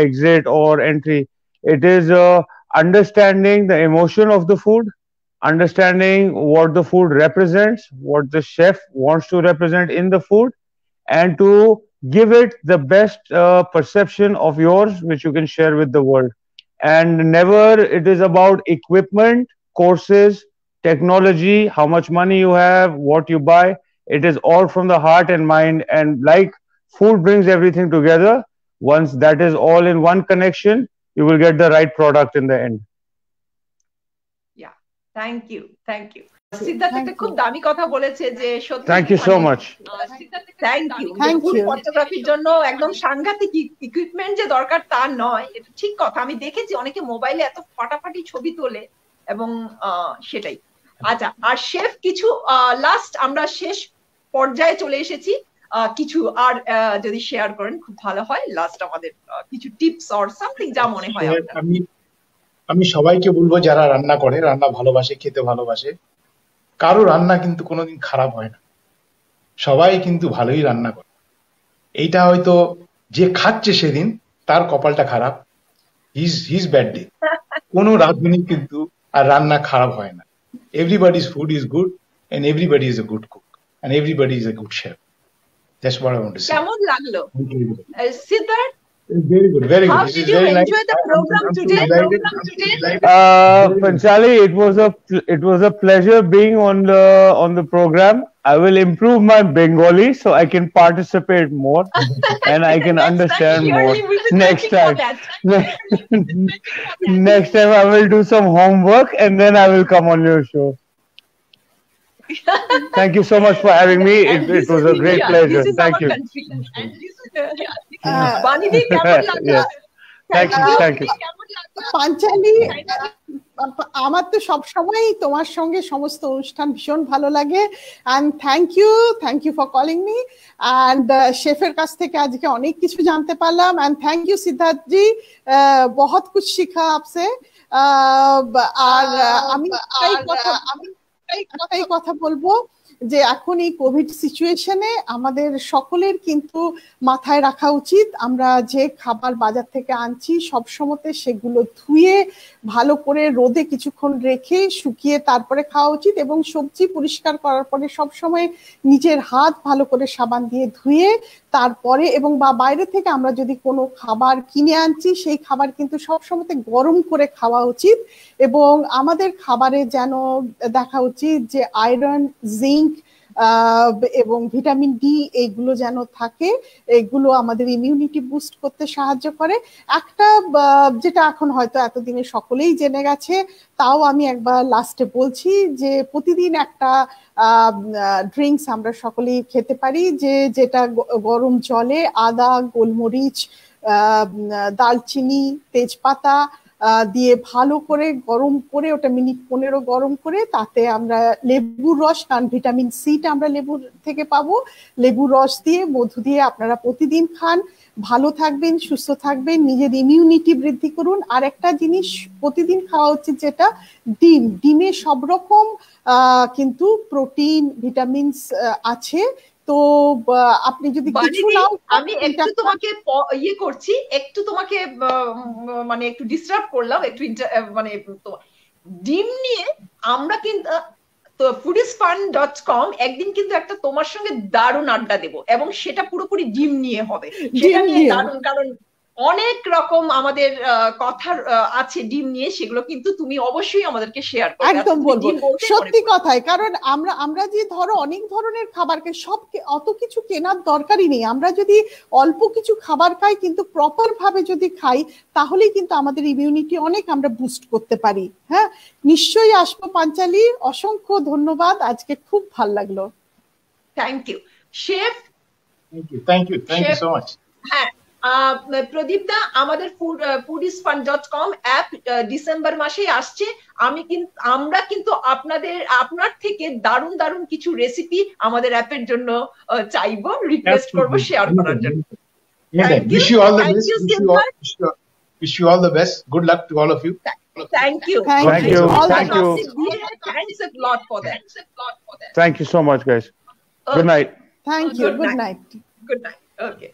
exit or entry. It is understanding the emotion of the food, understanding what the food represents, what the chef wants to represent in the food, and to give it the best perception of yours, which you can share with the world. And never it is about equipment, courses, technology, how much money you have, what you buy. It is all from the heart and mind, and like food brings everything together, once that is all in one connection, you will get the right product in the end. Yeah, thank you. Siddharth খুব দামি কথা বলেছে, যে সত্যি thank you so much. Thank you. ফটোগ্রাফির জন্য একদম সাংঘাতিক ইকুইপমেন্ট যে দরকার তা নয়, এটা ঠিক কথা। আমি দেখেছি অনেকে মোবাইলে এত ফাটাফাটি ছবি তোলে, এবং সেটাই। আচ্ছা, আর শেফ কিছু লাস্ট, আমরা শেষ পর্যায়ে চলে এসেছি, কিছু আর যদি শেয়ার করেন খুব ভালো হয়, লাস্ট আমাদের কিছু টিপস অর সামথিং যা মনে হয়। আমি সবাইকে বলবো যারা রান্না করে, রান্না ভালোবাসে, খেতে ভালোবাসে, কারো রান্না কিন্তু কোনোদিন খারাপ হয় না, সবাই কিন্তু ভালোই রান্না করে। এইটা হয়তো যে খাচ্ছে সেদিন তার কপালটা খারাপ, হিজ ব্যাড ডে। কোনো রাঁধুনি কিন্তু আর রান্না খারাপ হয় না। Everybody's food is good, and everybody is a good cook, and everybody is a good chef. That's what I want to say. কেমন লাগলো Siddharth? Very good, very good. How This did is you very nice. enjoy the program I'm so today? delighted. Panchali, it was a pleasure being on the program. I will improve my Bengali so I can participate more and I can understand more. Next time, next time I will do some homework and then I will come on your show. Thank you so much for having me. It was a great pleasure. Thank you. বানিদি কেমন লাগলো? Thank you. Panchali, আমার তো সবসময় তোমার সঙ্গে সমস্ত অনুষ্ঠান ভীষণ ভালো লাগে and thank you for calling me and শেফের কাছ থেকে আজকে অনেক কিছু জানতে পারলাম and thank you সিদ্ধার্থ জি, बहुत कुछ सीखा आपसे আর আমি একটাই কথা বলবো যে এখন এই কোভিড সিচুয়েশনে আমাদের সকলের কিন্তু মাথায় রাখা উচিত আমরা যে খাবার বাজার থেকে আনছি সব সময়তে সেগুলো ধুয়ে ভালো করে রোদে কিছুক্ষণ রেখে শুকিয়ে তারপরে খাওয়া উচিত এবং সবজি পরিষ্কার করার পরে সব সময় নিজের হাত ভালো করে সাবান দিয়ে ধুয়ে তারপরে এবং বা বাইরে থেকে আমরা যদি কোনো খাবার কিনে আনছি সেই খাবার কিন্তু সব সময়তে গরম করে খাওয়া উচিত এবং আমাদের খাবারে যেন দেখা উচিত যে আয়রন, জিঙ্ক এবং ভিটামিন ডি এইগুলো যেন থাকে, এগুলো আমাদের ইমিউনিটি বুস্ট করতে সাহায্য করে। একটা যেটা এখন হয়তো এতদিনে সকলেই জেনে গেছে, তাও আমি একবার লাস্টে বলছি যে প্রতিদিন একটা ড্রিঙ্কস আমরা সকলেই খেতে পারি যেটা গরম জলে আদা, গোলমরিচ, দালচিনি, তেজপাতা দিয়ে ভালো করে গরম করে ওটা মিনিট 15 গরম করে তাতে আমরা লেবুর রস, কারণ ভিটামিন সিটা আমরা লেবুর থেকে পাবো, লেবুর রস দিয়ে মধু দিয়ে আপনারা প্রতিদিন খান। ভালো থাকবেন, সুস্থ থাকবেন, নিজের ইমিউনিটি বৃদ্ধি করুন। আর একটা জিনিস প্রতিদিন খাওয়া উচিত যেটা ডিমে সব রকম কিন্তু প্রোটিন, ভিটামিনস আছে। তো আপনি যদি কিছু নাও, আমি একটু তোমাকে ইয়ে করছি, একটু তোমাকে মানে একটু ডিস্টার্ব করলাম, একটু মানে ডিম নিয়ে আমরা কিন্তু foodiesfun.com একদিন কিন্তু একটা তোমার সঙ্গে দারুণ আড্ডা দেব এবং সেটা পুরোপুরি ডিম নিয়ে হবে। সেটা নিয়ে দারুণ, কারণ অনেক রকম আমাদের কথা আছে ডিম নিয়ে, সেগুলো কিন্তু তুমি অবশ্যই আমাদেরকে শেয়ার করবে। একদম বলবো, সত্যি কথাই, কারণ আমরা যে ধরো অনেক ধরনের খাবার খাই, সব অত কিছু কেনার দরকারই নেই। আমরা যদি অল্প কিছু খাবার খাই কিন্তু প্রপার ভাবে যদি খাই তাহলেই কিন্তু আমাদের ইমিউনিটি অনেক আমরা বুস্ট করতে পারি। হ্যাঁ, নিশ্চয়ই আসবো পাঞ্চালি, অসংখ্য ধন্যবাদ, আজকে খুব ভালো লাগলো। Thank you chef. Thank you so much. হ্যাঁ, প্রদীপ দা, আমাদের foodiesfun.com অ্যাপ ডিসেম্বর মাসেই আসছে। আমরা কিন্তু আপনার থেকে দারুণ দারুণ কিছু রেসিপি আমাদের অ্যাপের জন্য চাইবো, রিকোয়েস্ট করবো শেয়ার করার জন্য। Wish you all the best. Wish you all the best. Good luck to all of you. Thank you. Thank you. Thanks a lot for that. Thank you so much, guys. Good night. Thank you. Good night. Good night. Okay.